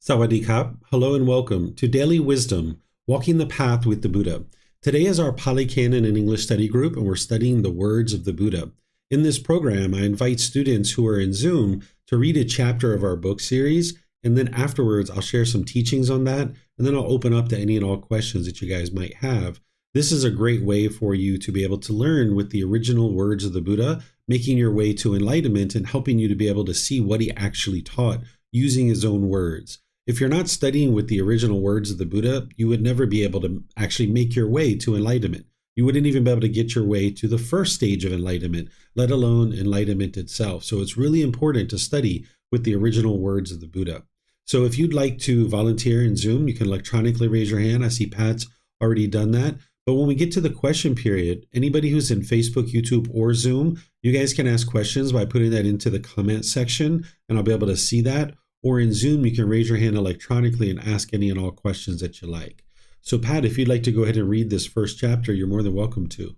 Sawadee-kap. Hello and welcome to Daily Wisdom, Walking the Path with the Buddha. Today is our Pali Canon and English study group, and we're studying the words of the Buddha. In this program, I invite students who are in Zoom to read a chapter of our book series, and then afterwards I'll share some teachings on that, and then I'll open up to any and all questions that you guys might have. This is a great way for you to be able to learn with the original words of the Buddha, making your way to enlightenment and helping you to be able to see what he actually taught using his own words. If you're not studying with the original words of the Buddha, you would never be able to actually make your way to enlightenment. You wouldn't even be able to get your way to the first stage of enlightenment, let alone enlightenment itself. So it's really important to study with the original words of the Buddha. So if you'd like to volunteer in Zoom, you can electronically raise your hand. I see Pat's already done that. But when we get to the question period, anybody who's in Facebook, YouTube, or Zoom, you guys can ask questions by putting that into the comment section, and I'll be able to see that. Or in Zoom, you can raise your hand electronically and ask any and all questions that you like. So Pat, if you'd like to go ahead and read this first chapter, you're more than welcome to.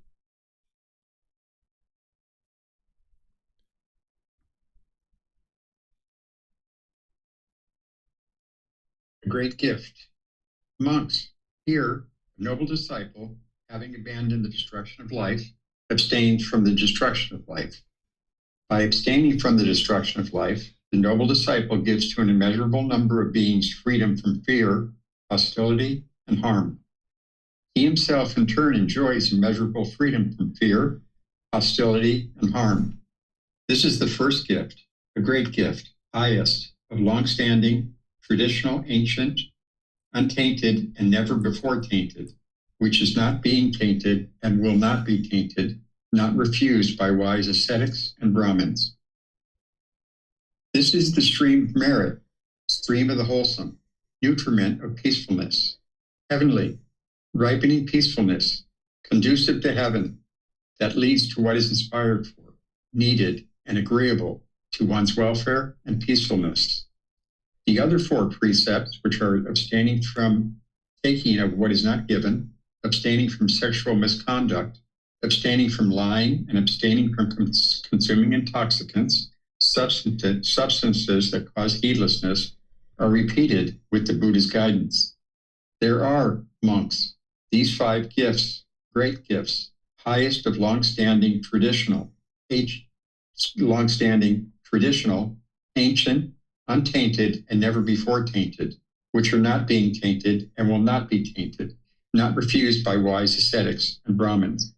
A great gift. Monks, here, a noble disciple, having abandoned the destruction of life, abstains from the destruction of life. By abstaining from the destruction of life, the noble disciple gives to an immeasurable number of beings freedom from fear, hostility, and harm. He himself, in turn, enjoys immeasurable freedom from fear, hostility, and harm. This is the first gift, a great gift, highest, of long-standing, traditional, ancient, untainted, and never before tainted, which is not being tainted and will not be tainted, not refused by wise ascetics and Brahmins. This is the stream of merit, stream of the wholesome, nutriment of peacefulness, heavenly, ripening peacefulness, conducive to heaven, that leads to what is inspired for, needed, and agreeable to one's welfare and peacefulness. The other four precepts, which are abstaining from taking of what is not given, abstaining from sexual misconduct, abstaining from lying, and abstaining from consuming intoxicants, substances that cause heedlessness, are repeated with the Buddha's guidance. There are, monks, these five gifts, great gifts, highest of long-standing, traditional, ancient, untainted, and never before tainted, which are not being tainted and will not be tainted, not refused by wise ascetics and Brahmins.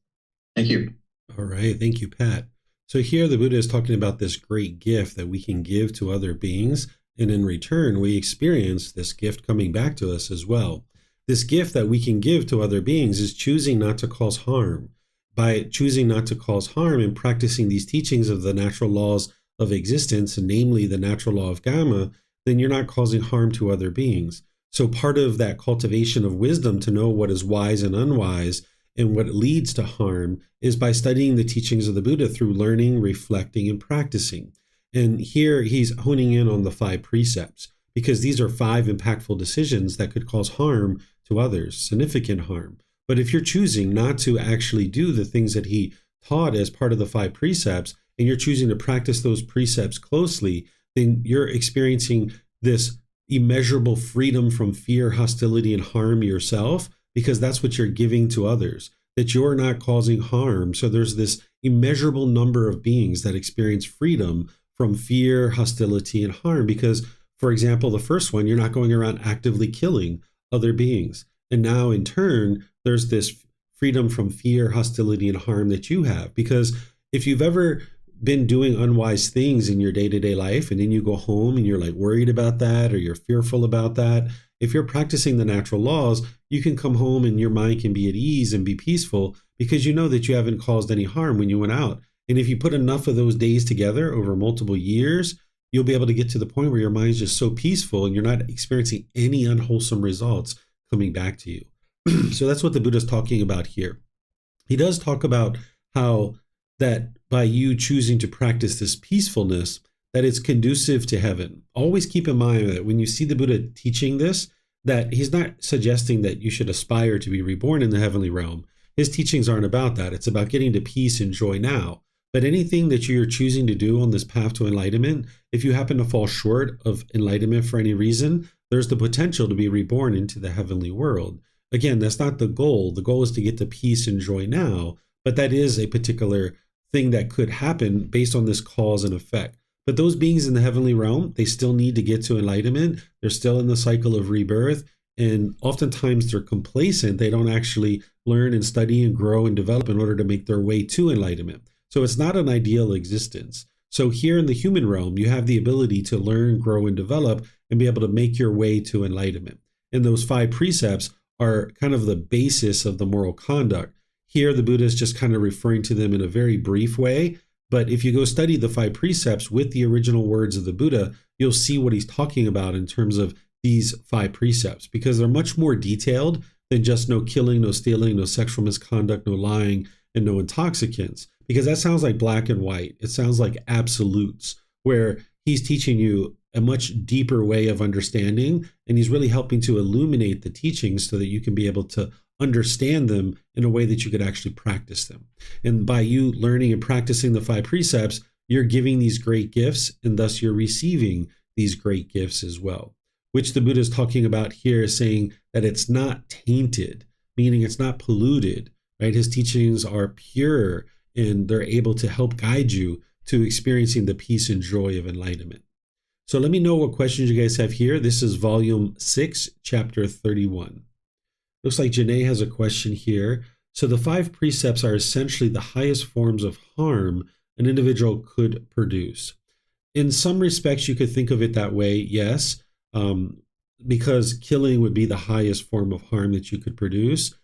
Thank you. All right. Thank you, Pat. So here the Buddha is talking about this great gift that we can give to other beings. And in return, we experience this gift coming back to us as well. This gift that we can give to other beings is choosing not to cause harm. By choosing not to cause harm and practicing these teachings of the natural laws of existence, and namely the natural law of Kamma, then you're not causing harm to other beings. So part of that cultivation of wisdom to know what is wise and unwise and what leads to harm is by studying the teachings of the Buddha through learning, reflecting, and practicing. And here he's honing in on the five precepts, because these are five impactful decisions that could cause harm to others, significant harm. But if you're choosing not to actually do the things that he taught as part of the five precepts, and you're choosing to practice those precepts closely, then you're experiencing this immeasurable freedom from fear, hostility, and harm yourself, because that's what you're giving to others, that you're not causing harm. So there's this immeasurable number of beings that experience freedom from fear, hostility, and harm. Because, for example, the first one, you're not going around actively killing other beings. And now in turn, there's this freedom from fear, hostility, and harm that you have. Because if you've ever been doing unwise things in your day-to-day life, and then you go home and you're like worried about that, or you're fearful about that, if you're practicing the natural laws, you can come home and your mind can be at ease and be peaceful, because you know that you haven't caused any harm when you went out. And if you put enough of those days together over multiple years, you'll be able to get to the point where your mind's just so peaceful and you're not experiencing any unwholesome results coming back to you. So that's what the Buddha's talking about here. He does talk about how that by you choosing to practice this peacefulness, that it's conducive to heaven. Always keep in mind that when you see the Buddha teaching this, that he's not suggesting that you should aspire to be reborn in the heavenly realm. His teachings aren't about that. It's about getting to peace and joy now. But anything that you're choosing to do on this path to enlightenment, if you happen to fall short of enlightenment for any reason, there's the potential to be reborn into the heavenly world. Again, that's not the goal. The goal is to get to peace and joy now, but that is a particular thing that could happen based on this cause and effect. But those beings in the heavenly realm, they still need to get to enlightenment. They're still in the cycle of rebirth. And oftentimes they're complacent. They don't actually learn and study and grow and develop in order to make their way to enlightenment. So it's not an ideal existence. So here in the human realm, you have the ability to learn, grow, and develop and be able to make your way to enlightenment. And those 5 precepts are kind of the basis of the moral conduct. Here, the Buddha is just kind of referring to them in a very brief way. But if you go study the 5 precepts with the original words of the Buddha, you'll see what he's talking about in terms of these 5 precepts, because they're much more detailed than just no killing, no stealing, no sexual misconduct, no lying, and no intoxicants. Because that sounds like black and white. It sounds like absolutes, where he's teaching you a much deeper way of understanding, and he's really helping to illuminate the teachings so that you can be able to understand them in a way that you could actually practice them. And by you learning and practicing the 5 precepts, you're giving these great gifts, and thus you're receiving these great gifts as well, which the Buddha is talking about here, is saying that it's not tainted, meaning it's not polluted, right? His teachings are pure, and they're able to help guide you to experiencing the peace and joy of enlightenment. So let me know what questions you guys have here. This is volume 6, chapter 31. Looks like Janae has a question here. So the 5 precepts are essentially the highest forms of harm an individual could produce. In some respects, you could think of it that way, yes, because killing would be the highest form of harm that you could produce.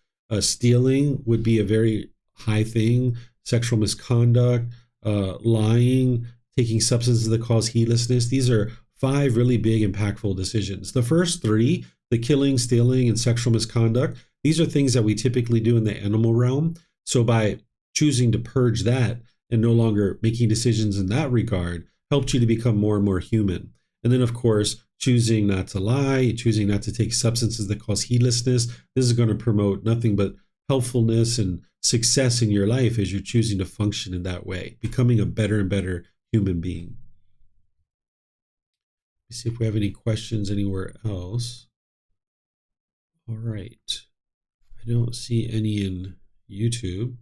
Stealing would be a very high thing. Sexual misconduct, lying, taking substances that cause heedlessness. These are 5 really big, impactful decisions. The first 3, the killing, stealing, and sexual misconduct, these are things that we typically do in the animal realm. So by choosing to purge that and no longer making decisions in that regard, helped you to become more and more human. And then, of course, choosing not to lie, choosing not to take substances that cause heedlessness. This is going to promote nothing but helpfulness and success in your life as you're choosing to function in that way, becoming a better and better human being. Let's see if we have any questions anywhere else. All right. I don't see any in YouTube.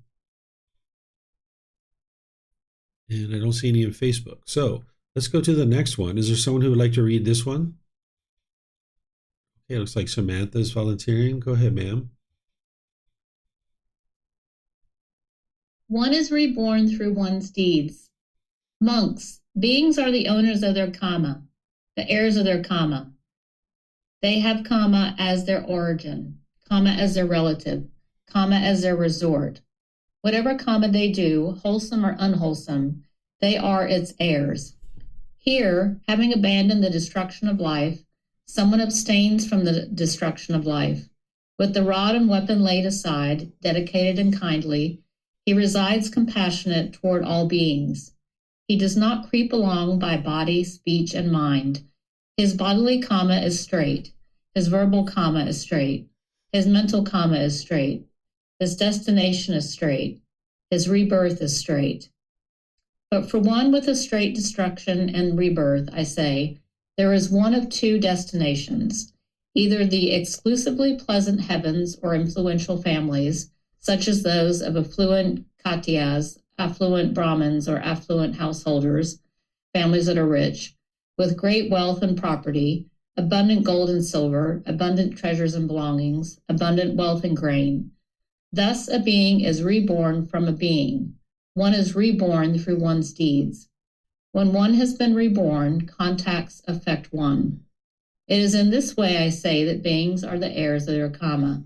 And I don't see any in Facebook. So let's go to the next one. Is there someone who would like to read this one? Okay, it looks like Samantha's volunteering. Go ahead, ma'am. One is reborn through one's deeds. Monks, beings are the owners of their Kamma, the heirs of their Kamma. They have Kamma as their origin, Kamma as their relative, Kamma as their resort. Whatever Kamma they do, wholesome or unwholesome, they are its heirs. Here, having abandoned the destruction of life, someone abstains from the destruction of life. With the rod and weapon laid aside, dedicated and kindly, he resides compassionate toward all beings. He does not creep along by body, speech, and mind. His bodily Kamma is straight. His verbal Kamma is straight. His mental Kamma is straight. His destination is straight. His rebirth is straight. But for one with a straight destruction and rebirth, I say, there is one of 2 destinations, either the exclusively pleasant heavens or influential families, such as those of affluent Khatyas, affluent Brahmins, or affluent householders, families that are rich, with great wealth and property, abundant gold and silver, abundant treasures and belongings, abundant wealth and grain. Thus a being is reborn from a being. One is reborn through one's deeds. When one has been reborn, contacts affect one. It is in this way I say that beings are the heirs of their Kamma.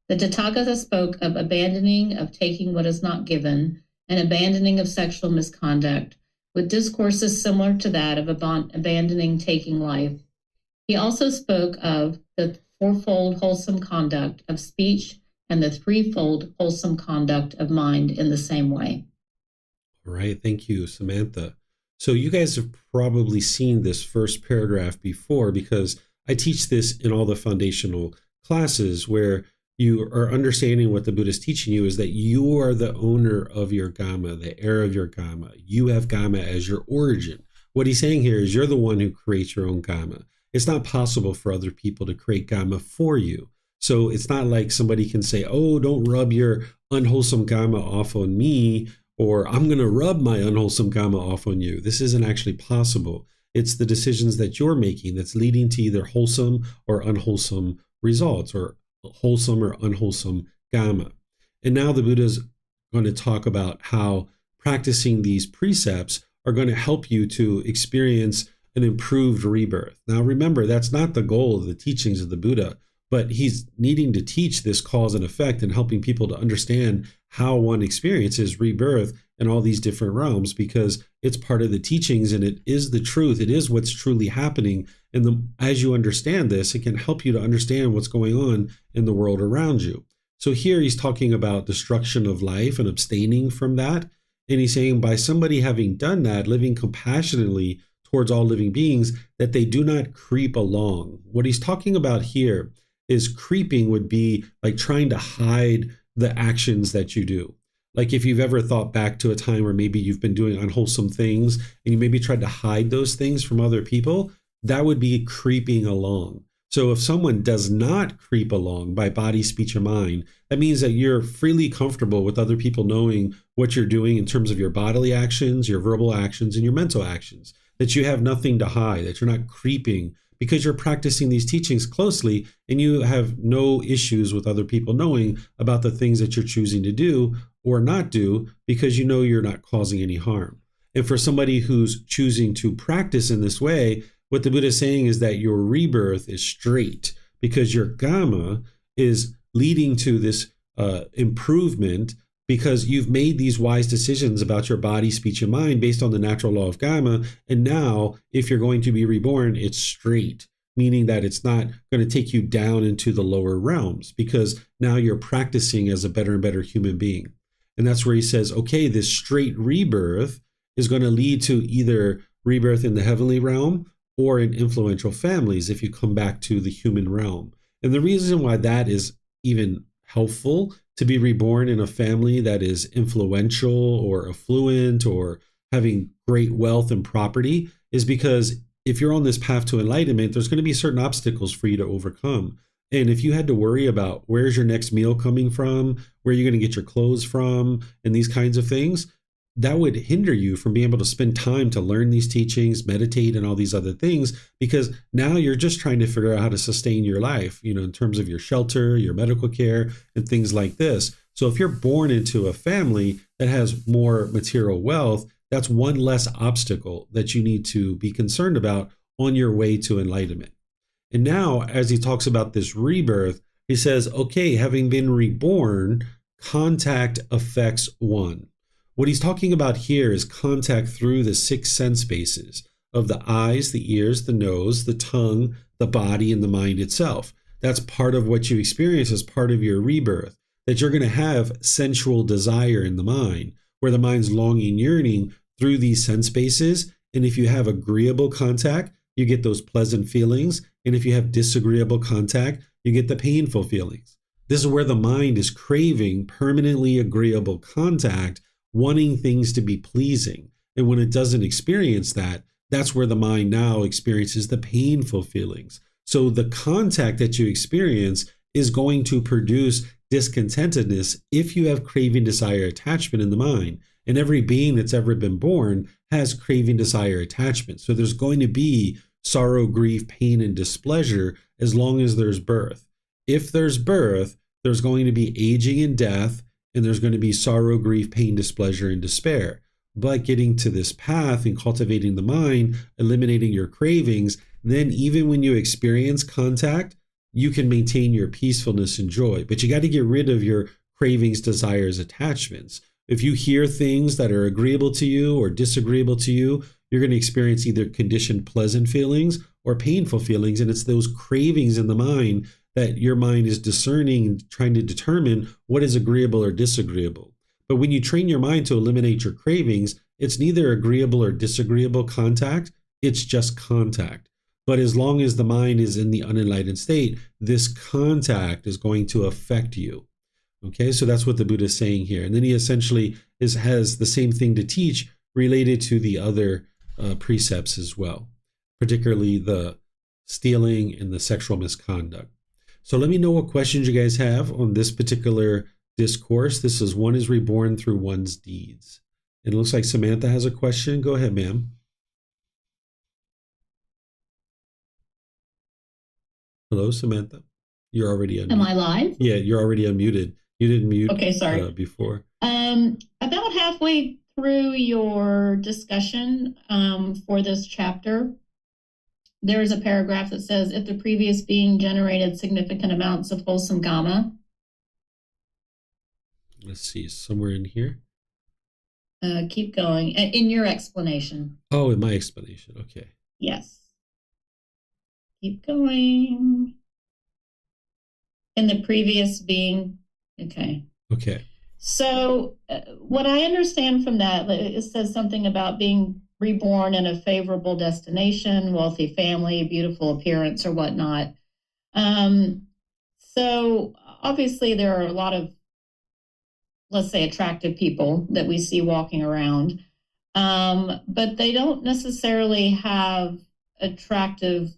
The Tathagata spoke of abandoning of taking what is not given and abandoning of sexual misconduct, with discourses similar to that of abandoning taking life. He also spoke of the 4-fold wholesome conduct of speech and the 3-fold wholesome conduct of mind in the same way. All right. Thank you, Samantha. So you guys have probably seen this first paragraph before, because I teach this in all the foundational classes, where you are understanding what the Buddha is teaching you is that you are the owner of your Kamma, the heir of your Kamma. You have Kamma as your origin. What he's saying here is you're the one who creates your own Kamma. it's not possible for other people to create Kamma for you. So it's not like somebody can say, oh, don't rub your unwholesome Kamma off on me, or I'm going to rub my unwholesome Kamma off on you. This isn't actually possible. It's the decisions that you're making that's leading to either wholesome or unwholesome results, or wholesome or unwholesome Kamma. And now the Buddha is going to talk about how practicing these precepts are going to help you to experience an improved rebirth. Now, remember, that's not the goal of the teachings of the Buddha, but he's needing to teach this cause and effect and helping people to understand how one experiences rebirth in all these different realms, because it's part of the teachings and it is the truth. It is what's truly happening. And as you understand this, it can help you to understand what's going on in the world around you. So here he's talking about destruction of life and abstaining from that. And he's saying by somebody having done that, living compassionately towards all living beings, that they do not creep along. What he's talking about here is creeping would be like trying to hide the actions that you do. Like if you've ever thought back to a time where maybe you've been doing unwholesome things and you maybe tried to hide those things from other people, that would be creeping along. So if someone does not creep along by body, speech, or mind, that means that you're freely comfortable with other people knowing what you're doing in terms of your bodily actions, your verbal actions, and your mental actions, that you have nothing to hide, that you're not creeping because you're practicing these teachings closely and you have no issues with other people knowing about the things that you're choosing to do or not do, because you know you're not causing any harm. And for somebody who's choosing to practice in this way, what the Buddha is saying is that your rebirth is straight because your Kamma is leading to this improvement, because you've made these wise decisions about your body, speech, and mind based on the natural law of Kamma. And now, if you're going to be reborn, it's straight, meaning that it's not going to take you down into the lower realms, because now you're practicing as a better and better human being. And that's where he says, okay, this straight rebirth is going to lead to either rebirth in the heavenly realm or in influential families if you come back to the human realm. And the reason why that is even helpful, to be reborn in a family that is influential or affluent or having great wealth and property, is because if you're on this path to enlightenment, there's going to be certain obstacles for you to overcome. And if you had to worry about where's your next meal coming from, where you're going to get your clothes from, and these kinds of things, that would hinder you from being able to spend time to learn these teachings, meditate, and all these other things, because now you're just trying to figure out how to sustain your life, in terms of your shelter, your medical care, and things like this. So if you're born into a family that has more material wealth, that's one less obstacle that you need to be concerned about on your way to enlightenment. And now, as he talks about this rebirth, he says, okay, having been reborn, contact affects one. What he's talking about here is contact through the 6 sense bases of the eyes, the ears, the nose, the tongue, the body, and the mind itself. That's part of what you experience as part of your rebirth, that you're going to have sensual desire in the mind, where the mind's longing, yearning through these sense bases. And if you have agreeable contact, you get those pleasant feelings. And if you have disagreeable contact, you get the painful feelings. This is where the mind is craving permanently agreeable contact, wanting things to be pleasing. And when it doesn't experience that, that's where the mind now experiences the painful feelings. So the contact that you experience is going to produce discontentedness if you have craving, desire, attachment in the mind. And every being that's ever been born has craving, desire, attachment. So there's going to be sorrow, grief, pain, and displeasure as long as there's birth. If there's birth, there's going to be aging and death, and there's going to be sorrow, grief, pain, displeasure, and despair. But getting to this path and cultivating the mind, eliminating your cravings, then even when you experience contact, you can maintain your peacefulness and joy. But you got to get rid of your cravings, desires, attachments. If you hear things that are agreeable to you or disagreeable to you, you're going to experience either conditioned pleasant feelings or painful feelings. And it's those cravings in the mind that your mind is discerning and trying to determine what is agreeable or disagreeable. But when you train your mind to eliminate your cravings, it's neither agreeable or disagreeable contact, it's just contact. But as long as the mind is in the unenlightened state, this contact is going to affect you. Okay, so that's what the Buddha is saying here. And then he essentially has the same thing to teach related to the other precepts as well, particularly the stealing, and the sexual misconduct. So let me know what questions you guys have on this particular discourse. This is one is reborn through one's deeds. It looks like Samantha has a question. Go ahead, ma'am. Hello, Samantha. You're already unmuted. Am I live? Yeah, you're already unmuted. You didn't mute Okay, sorry. Before. About halfway through your discussion for this chapter, there is a paragraph that says, if the previous being generated significant amounts of wholesome Kamma. Let's see, somewhere in here. Keep going. In your explanation. Oh, in my explanation. Okay. Yes. Keep going. In the previous being. Okay. Okay. So what I understand from that, it says something about being reborn in a favorable destination, wealthy family, beautiful appearance or whatnot. So obviously there are a lot of, let's say, attractive people that we see walking around, but they don't necessarily have attractive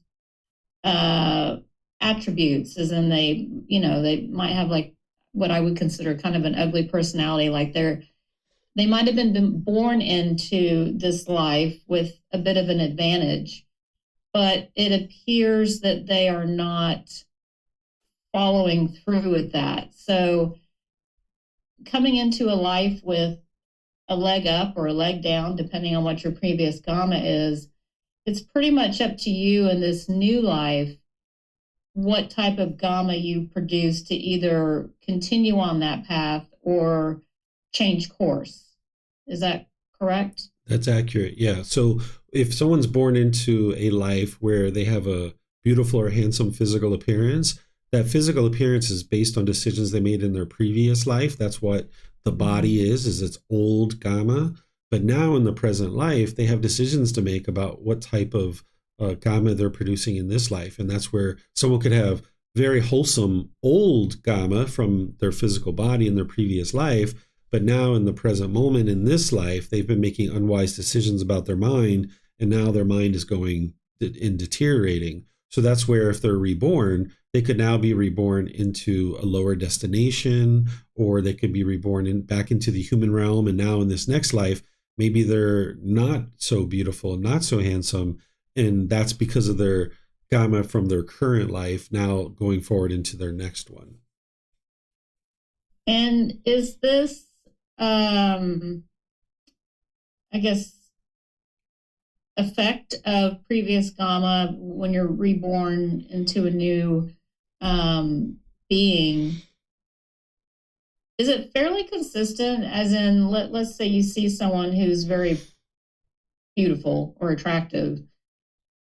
attributes, as in they might have like what I would consider kind of an ugly personality. Like they might have been born into this life with a bit of an advantage, but it appears that they are not following through with that. So coming into a life with a leg up or a leg down, depending on what your previous Kamma is, it's pretty much up to you in this new life what type of Kamma you produce to either continue on that path or change course. Is that correct? That's accurate. Yeah. So if someone's born into a life where they have a beautiful or handsome physical appearance, that physical appearance is based on decisions they made in their previous life. That's what the body is it's old Kamma. But now in the present life, they have decisions to make about what type of Kamma they're producing in this life. And that's where someone could have very wholesome old Kamma from their physical body in their previous life. But now in the present moment in this life, they've been making unwise decisions about their mind. And now their mind is going and deteriorating. So that's where if they're reborn, they could now be reborn into a lower destination, or they could be reborn back into the human realm. And now in this next life, maybe they're not so beautiful, not so handsome. And that's because of their Kamma from their current life now going forward into their next one. And is this, I guess, effect of previous Kamma when you're reborn into a new being, is it fairly consistent? As in, let's say you see someone who's very beautiful or attractive.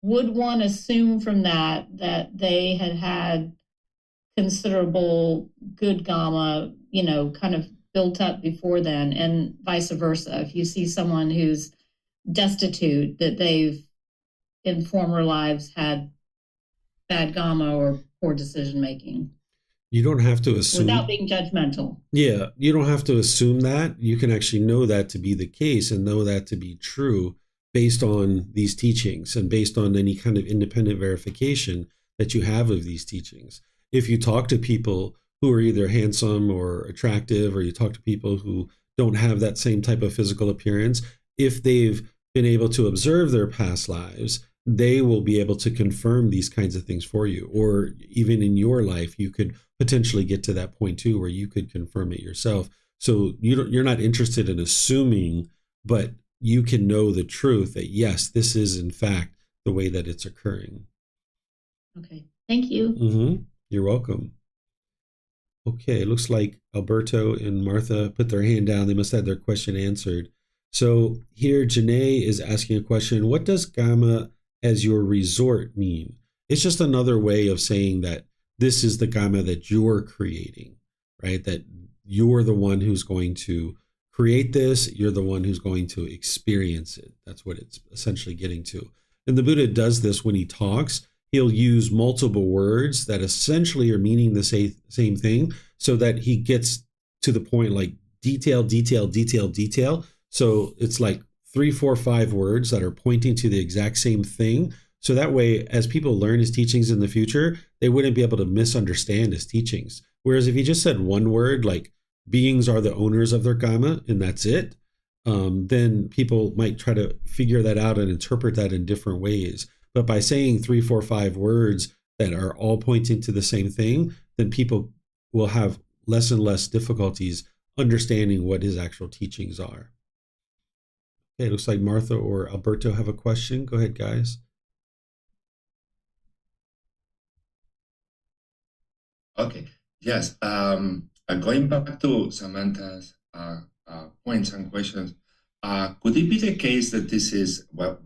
Would one assume from that they had considerable good Kamma, kind of built up before then, and vice versa? If you see someone who's destitute, that they've in former lives had bad Kamma or poor decision making. You don't have to assume. Without being judgmental. Yeah, you don't have to assume that. You can actually know that to be the case and know that to be true based on these teachings and based on any kind of independent verification that you have of these teachings. If you talk to people who are either handsome or attractive, or you talk to people who don't have that same type of physical appearance, if they've been able to observe their past lives, they will be able to confirm these kinds of things for you. Or even in your life, you could potentially get to that point too, where you could confirm it yourself. So you're not interested in assuming, but you can know the truth that yes, this is in fact the way that it's occurring. Okay, thank you. Mm-hmm. You're welcome. Okay, it looks like Alberto and Martha put their hand down. They must have their question answered. So here, Janae is asking a question. What does Kamma as your resort mean? It's just another way of saying that this is the Kamma that you're creating, right? That you're the one who's going to create this. You're the one who's going to experience it. That's what it's essentially getting to. And the Buddha does this when he talks. He'll use multiple words that essentially are meaning the same thing, so that he gets to the point, like detail, detail, detail, detail. So it's like 3, 4, 5 words that are pointing to the exact same thing, So that way, as people learn his teachings in the future, they wouldn't be able to misunderstand his teachings. Whereas if he just said one word, like beings are the owners of their Kamma, and that's it, then people might try to figure that out and interpret that in different ways. But by saying 3, 4, 5 words that are all pointing to the same thing, then people will have less and less difficulties understanding what his actual teachings are. Okay, it looks like Martha or Alberto have a question. Go ahead, guys. Okay. Yes. Going back to Samantha's points and questions, could it be the case that this is what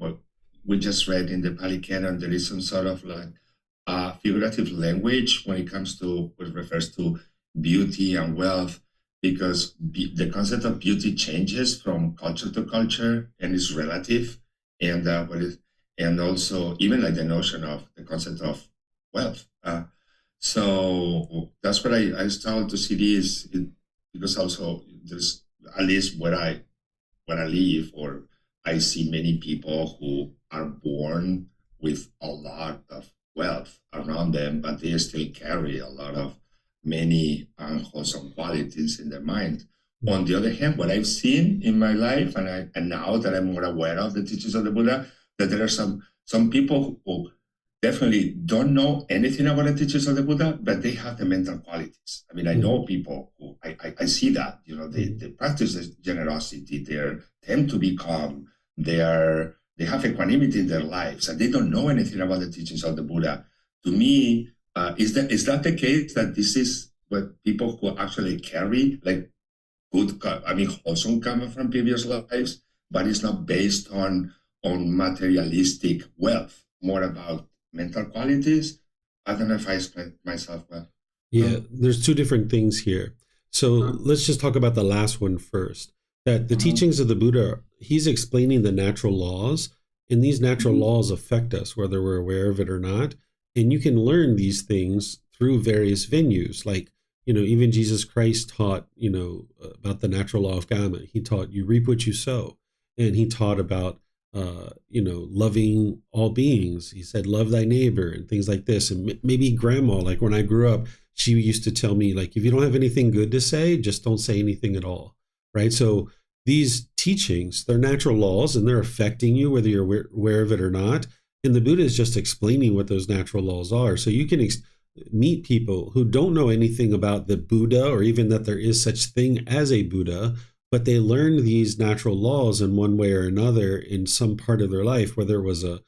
we just read in the Pali Canon? There is some sort of like figurative language when it comes to what refers to beauty and wealth, because the concept of beauty changes from culture to culture and is relative, and and also even like the notion of the concept of wealth. So that's what I started to see this because also there's at least where I live, or I see many people who are born with a lot of wealth around them, but they still carry a lot of many unwholesome qualities in their mind. On the other hand, what I've seen in my life, and now that I'm more aware of the teachings of the Buddha, that there are some people who definitely don't know anything about the teachings of the Buddha, but they have the mental qualities. I mean, I know people who I see that, they practice this generosity, they tend to be calm, they have equanimity in their lives, and they don't know anything about the teachings of the Buddha. To me, is that the case, that this is what people who actually carry, like wholesome Kamma from previous lives, but it's not based on materialistic wealth, more about mental qualities? I don't know if I explained myself well. Yeah, there's two different things here. So let's just talk about the last one first. That the teachings of the Buddha, he's explaining the natural laws, and these natural laws affect us, whether we're aware of it or not. And you can learn these things through various venues. Like, even Jesus Christ taught, about the natural law of Kamma. He taught you reap what you sow. And he taught about loving all beings. He said, love thy neighbor, and things like this. And maybe grandma, like when I grew up, she used to tell me, like, if you don't have anything good to say, just don't say anything at all. Right. So these teachings, they're natural laws, and they're affecting you, whether you're aware of it or not. And the Buddha is just explaining what those natural laws are. So you can meet people who don't know anything about the Buddha, or even that there is such thing as a Buddha, but they learned these natural laws in one way or another in some part of their life, whether it was a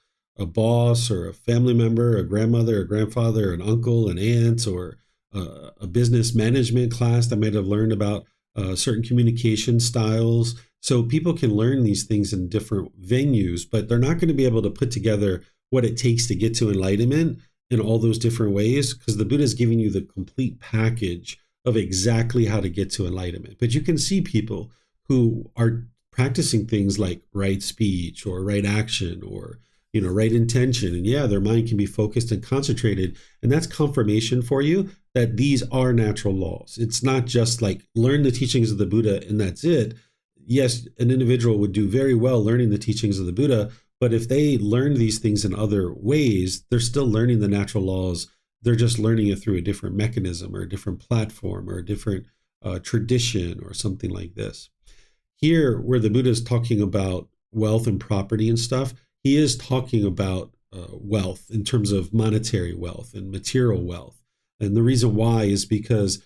boss or a family member, a grandmother, a grandfather, an uncle, an aunt, or a business management class that might have learned about certain communication styles. So people can learn these things in different venues, but they're not going to be able to put together what it takes to get to enlightenment in all those different ways, because the Buddha is giving you the complete package of exactly how to get to enlightenment. But you can see people who are practicing things like right speech or right action or right intention, and their mind can be focused and concentrated, and that's confirmation for you that these are natural laws. It's not just like learn the teachings of the Buddha and that's it. Yes, an individual would do very well learning the teachings of the Buddha, but if they learn these things in other ways, they're still learning the natural laws. They're just learning it through a different mechanism or a different platform or a different tradition or something like this. Here, where the Buddha is talking about wealth and property and stuff, he is talking about wealth in terms of monetary wealth and material wealth. And the reason why is because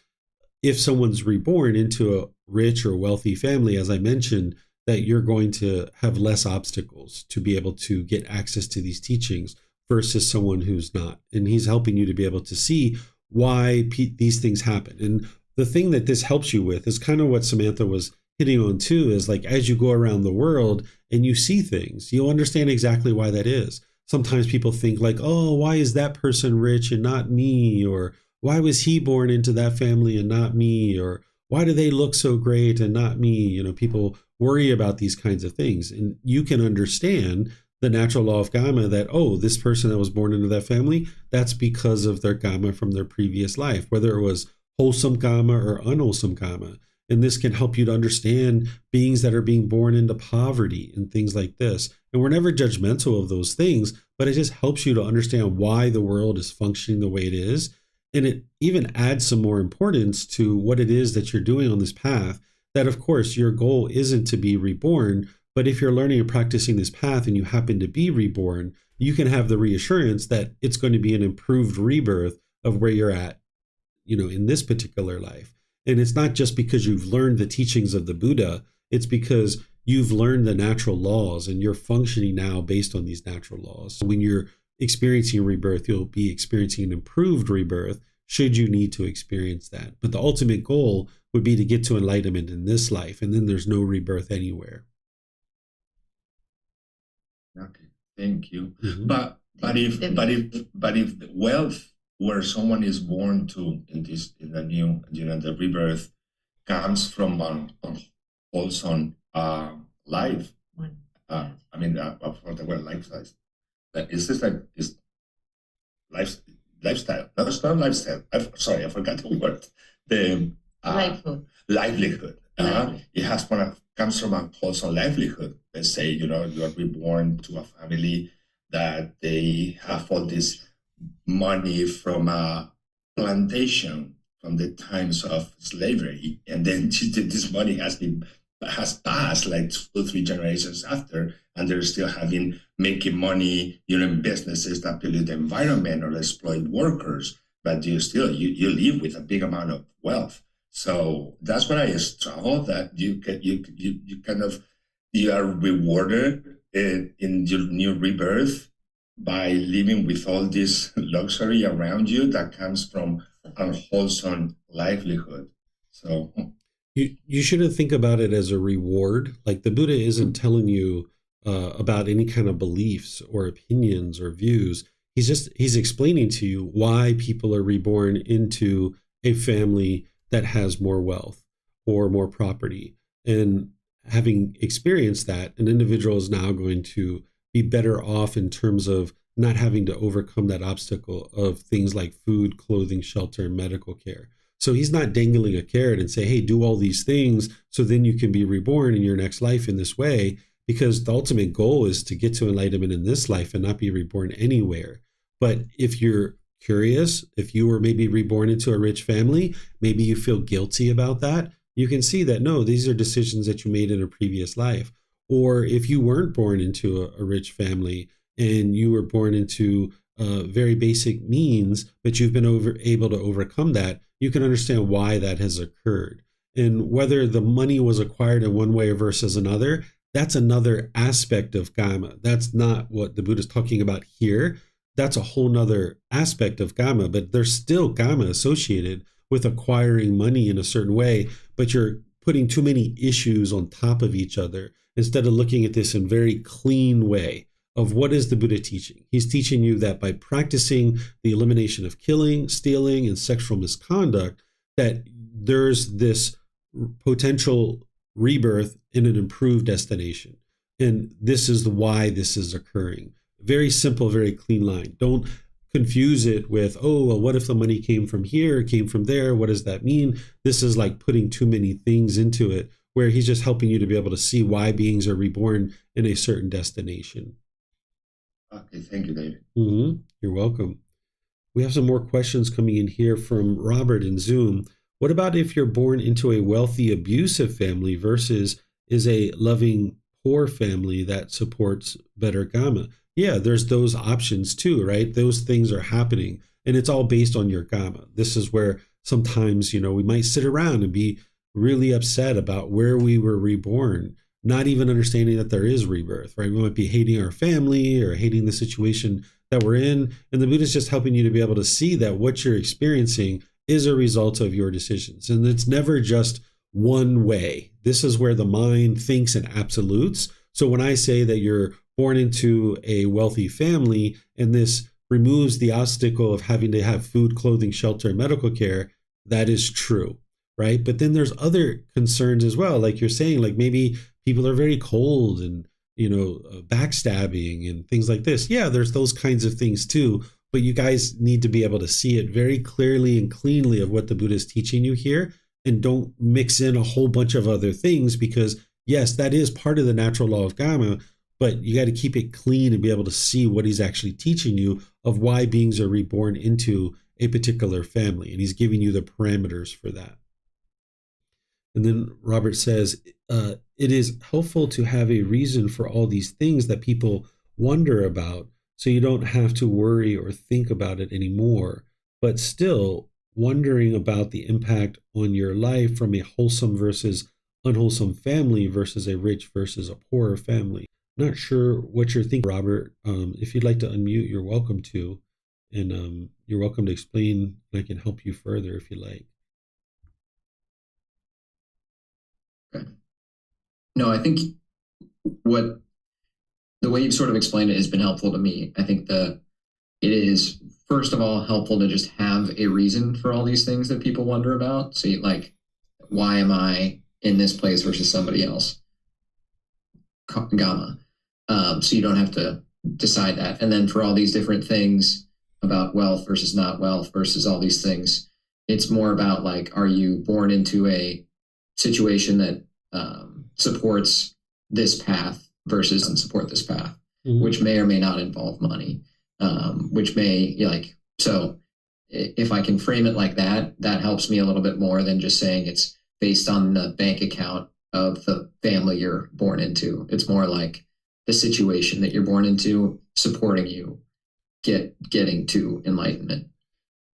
if someone's reborn into a rich or wealthy family, as I mentioned, that you're going to have less obstacles to be able to get access to these teachings versus someone who's not. And he's helping you to be able to see why these things happen. And the thing that this helps you with is kind of what Samantha was hitting on too, is like, as you go around the world and you see things, you'll understand exactly why that is. Sometimes people think like, oh, why is that person rich and not me? Or why was he born into that family and not me? Or why do they look so great and not me? People worry about these kinds of things. And you can understand the natural law of Kamma that, oh, this person that was born into that family, that's because of their Kamma from their previous life, whether it was wholesome Kamma or unwholesome Kamma. And this can help you to understand beings that are being born into poverty and things like this. And we're never judgmental of those things, but it just helps you to understand why the world is functioning the way it is. And it even adds some more importance to what it is that you're doing on this path. That, of course, your goal isn't to be reborn, but if you're learning and practicing this path and you happen to be reborn, you can have the reassurance that it's going to be an improved rebirth of where you're at, in this particular life. And it's not just because you've learned the teachings of the Buddha, it's because you've learned the natural laws and you're functioning now based on these natural laws. So when you're experiencing rebirth, you'll be experiencing an improved rebirth should you need to experience that. But the ultimate goal would be to get to enlightenment in this life, and then there's no rebirth anywhere. Okay, thank you. Mm-hmm. But if the wealth where someone is born to in the new, the rebirth comes from wholesome life. I mean, for the word lifestyle. Is this is lifestyle? No, it's not lifestyle. Sorry, I forgot the word. The livelihood. It comes from a wholesome livelihood. Let's say, you are reborn to a family that they have all this money from a plantation from the times of slavery, and then this money has passed like 2 or 3 generations after, and they're still making money, in businesses that pollute the environment or exploit workers, but you live with a big amount of wealth. So that's what I struggle, that you are rewarded in your new rebirth by living with all this luxury around you that comes from unwholesome livelihood. So you shouldn't think about it as a reward. Like, the Buddha isn't telling you about any kind of beliefs or opinions or views. He's explaining to you why people are reborn into a family that has more wealth or more property. And having experienced that, an individual is now going to be better off in terms of not having to overcome that obstacle of things like food, clothing, shelter, and medical care. So he's not dangling a carrot and say, hey, do all these things so then you can be reborn in your next life in this way, because the ultimate goal is to get to enlightenment in this life and not be reborn anywhere. But if you're curious, if you were maybe reborn into a rich family, maybe you feel guilty about that, you can see that, no, these are decisions that you made in a previous life. Or if you weren't born into a rich family and you were born into very basic means, but you've been able to overcome that, you can understand why that has occurred. And whether the money was acquired in one way versus another, that's another aspect of Kamma. That's not what the Buddha is talking about here. That's a whole nother aspect of Kamma, but there's still Kamma associated with acquiring money in a certain way, but you're putting too many issues on top of each other instead of looking at this in a very clean way of what is the Buddha teaching. He's teaching you that by practicing the elimination of killing, stealing, and sexual misconduct, that there's this potential rebirth in an improved destination. And this is why this is occurring. Very simple, very clean line. Don't confuse it with, oh, well, what if the money came from here, came from there? What does that mean? This is like putting too many things into it, where he's just helping you to be able to see why beings are reborn in a certain destination. Okay, thank you, David. Mm-hmm. You're welcome. We have some more questions coming in here from Robert in Zoom. What about if you're born into a wealthy, abusive family versus is a loving, poor family that supports better Kamma? Yeah, there's those options too, right? Those things are happening, and it's all based on your Kamma. This is where sometimes, we might sit around and be really upset about where we were reborn, not even understanding that there is rebirth, right? We might be hating our family or hating the situation that we're in. And the Buddha is just helping you to be able to see that what you're experiencing is a result of your decisions. And it's never just one way. This is where the mind thinks in absolutes. So when I say that you're born into a wealthy family and this removes the obstacle of having to have food, clothing, shelter, and medical care, that is true, right? But then there's other concerns as well. Like you're saying, like maybe people are very cold and, backstabbing and things like this. Yeah, there's those kinds of things too. But you guys need to be able to see it very clearly and cleanly of what the Buddha is teaching you here. and don't mix in a whole bunch of other things, because yes, that is part of the natural law of Kamma, but you got to keep it clean and be able to see what he's actually teaching you of why beings are reborn into a particular family. And he's giving you the parameters for that. And then Robert says, it is helpful to have a reason for all these things that people wonder about, so you don't have to worry or think about it anymore. But still, wondering about the impact on your life from a wholesome versus unwholesome family versus a rich versus a poorer family. Not sure what you're thinking, Robert. If you'd like to unmute, you're welcome to. And you're welcome to explain, and I can help you further if you like. No, I think the way you've sort of explained it has been helpful to me. I think it is, first of all, helpful to just have a reason for all these things that people wonder about. So like, why am I in this place versus somebody else? Kamma. So you don't have to decide that. And then for all these different things about wealth versus not wealth versus all these things, it's more about like, are you born into a situation that supports this path versus doesn't support this path, which may or may not involve money, which may so if I can frame it like that, that helps me a little bit more than just saying it's based on the bank account of the family you're born into. It's more like the situation that you're born into supporting you getting to enlightenment.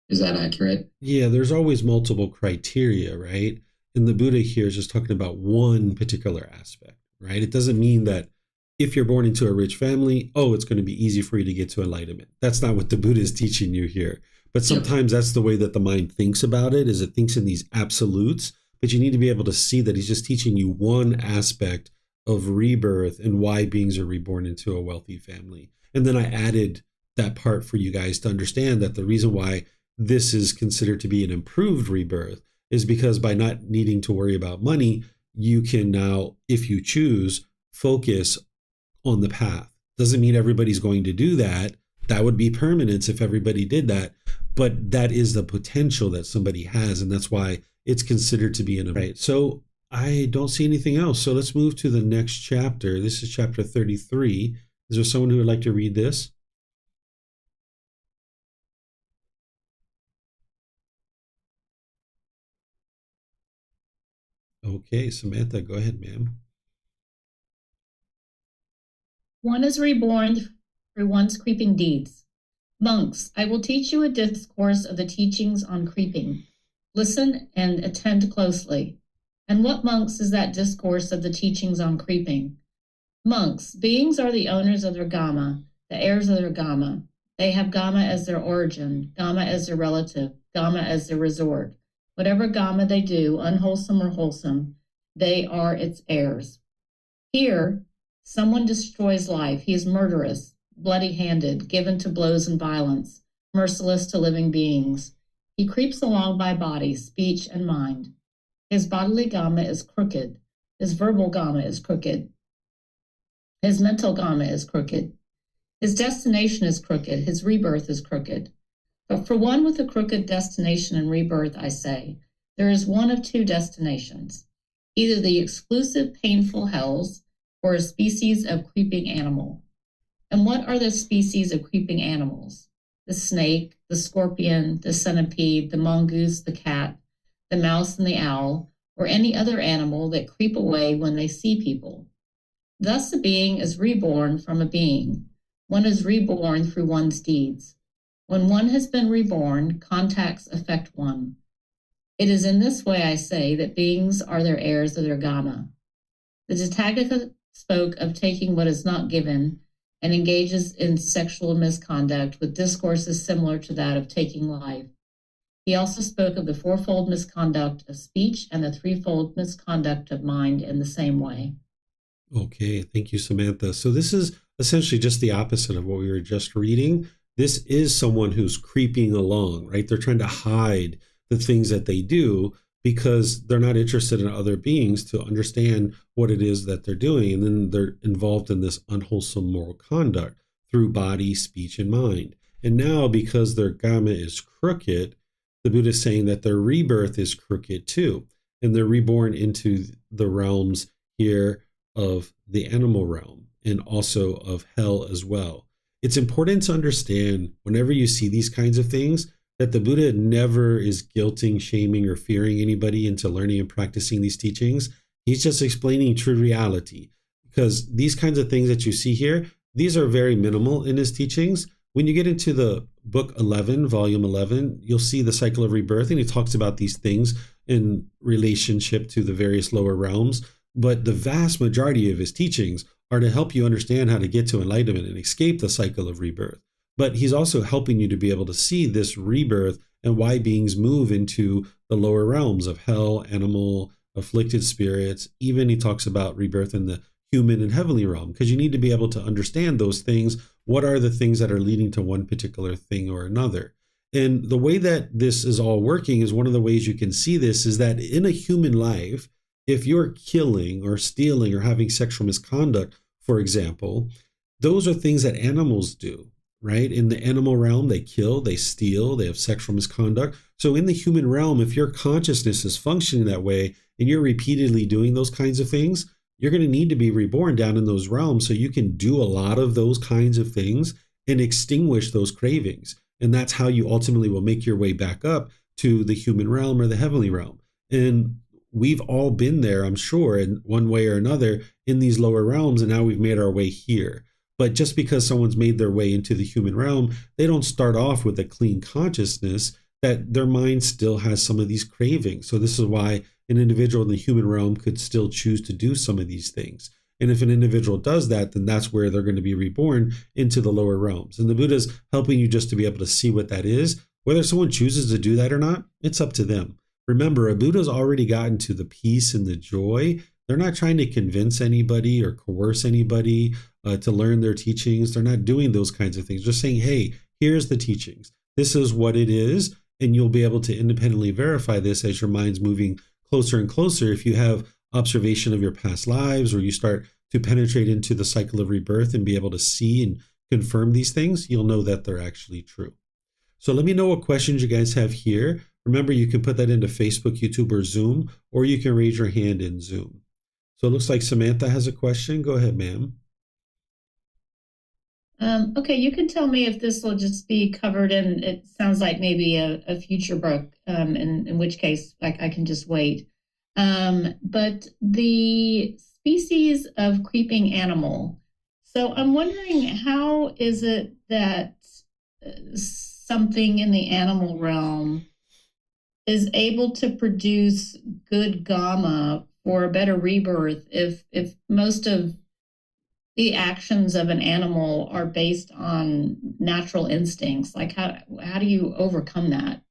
Is that accurate? Yeah, there's always multiple criteria, right? And the Buddha here is just talking about one particular aspect, right? It doesn't mean that if you're born into a rich family, it's going to be easy for you to get to enlightenment. That's not what the Buddha is teaching you here. But sometimes that's the way that the mind thinks about it, is it thinks in these absolutes. But you need to be able to see that he's just teaching you one aspect of rebirth and why beings are reborn into a wealthy family. And then I added that part for you guys to understand that the reason why this is considered to be an improved rebirth is because by not needing to worry about money, you can now, if you choose, focus on the path. Doesn't mean everybody's going to do that. That would be permanence if everybody did that. But that is the potential that somebody has, and that's why it's considered to be an right. So I don't see anything else. So let's move to the next chapter. This is chapter 33. Is there someone who would like to read this? Okay, Samantha, go ahead, ma'am. One is reborn through one's creeping deeds. Monks, I will teach you a discourse of the teachings on creeping. Listen and attend closely. And what, monks, is that discourse of the teachings on creeping? Monks, beings are the owners of their Kamma, the heirs of their Kamma. They have Kamma as their origin, Kamma as their relative, Kamma as their resort. Whatever Kamma they do, unwholesome or wholesome, they are its heirs. Here, someone destroys life. He is murderous, bloody-handed, given to blows and violence, merciless to living beings. He creeps along by body, speech, and mind. His bodily Kamma is crooked. His verbal Kamma is crooked. His mental Kamma is crooked. His destination is crooked. His rebirth is crooked. But for one with a crooked destination and rebirth, I say, there is one of two destinations, either the exclusive painful hells or a species of creeping animal. And what are the species of creeping animals? The snake, the scorpion, the centipede, the mongoose, the cat, the mouse, and the owl, or any other animal that creep away when they see people. Thus a being is reborn from a being. One is reborn through one's deeds. When one has been reborn, contacts affect one. It is in this way, I say, that beings are their heirs of their Kamma. The Tathagata spoke of taking what is not given and engages in sexual misconduct with discourses similar to that of taking life. He also spoke of the fourfold misconduct of speech and the threefold misconduct of mind in the same way. Okay, thank you, Samantha. So this is essentially just the opposite of what we were just reading. This is someone who's creeping along, right? They're trying to hide the things that they do because they're not interested in other beings to understand what it is that they're doing. And then they're involved in this unwholesome moral conduct through body, speech, and mind. And now because their Kamma is crooked, the Buddha is saying that their rebirth is crooked too. and they're reborn into the realms here of the animal realm and also of hell as well. It's important to understand whenever you see these kinds of things that the Buddha never is guilting, shaming, or fearing anybody into learning and practicing these teachings. He's just explaining true reality, because these kinds of things that you see here, these are very minimal in his teachings. When you get into the book 11, volume 11, you'll see the cycle of rebirth, and he talks about these things in relationship to the various lower realms. But the vast majority of his teachings are to help you understand how to get to enlightenment and escape the cycle of rebirth. But he's also helping you to be able to see this rebirth and why beings move into the lower realms of hell, animal, afflicted spirits. Even he talks about rebirth in the human and heavenly realm, because you need to be able to understand those things. What are the things that are leading to one particular thing or another? And the way that this is all working is one of the ways you can see this is that in a human life, if you're killing or stealing or having sexual misconduct, for example, those are things that animals do, right? In the animal realm, they kill, they steal, they have sexual misconduct. So in the human realm, if your consciousness is functioning that way and you're repeatedly doing those kinds of things, you're going to need to be reborn down in those realms so you can do a lot of those kinds of things and extinguish those cravings. And that's how you ultimately will make your way back up to the human realm or the heavenly realm. And we've all been there, I'm sure, in one way or another in these lower realms, and now we've made our way here. But just because someone's made their way into the human realm, they don't start off with a clean consciousness, that their mind still has some of these cravings. So this is why an individual in the human realm could still choose to do some of these things. And if an individual does that, then that's where they're going to be reborn into the lower realms. And the Buddha's helping you just to be able to see what that is. Whether someone chooses to do that or not, it's up to them. Remember, a Buddha's already gotten to the peace and the joy. They're not trying to convince anybody or coerce anybody to learn their teachings. They're not doing those kinds of things. They're saying, hey, here's the teachings. This is what it is. And you'll be able to independently verify this as your mind's moving closer and closer. If you have observation of your past lives, or you start to penetrate into the cycle of rebirth and be able to see and confirm these things, you'll know that they're actually true. So let me know what questions you guys have here. Remember, you can put that into Facebook, YouTube, or Zoom, or you can raise your hand in Zoom. So it looks like Samantha has a question. Go ahead, ma'am. Okay, you can tell me if this will just be covered in, it sounds like maybe a future book, in which case I can just wait. But the species of creeping animal. So I'm wondering, how is it that something in the animal realm is able to produce good Kamma for a better rebirth if most of the actions of an animal are based on natural instincts? Like how do you overcome that?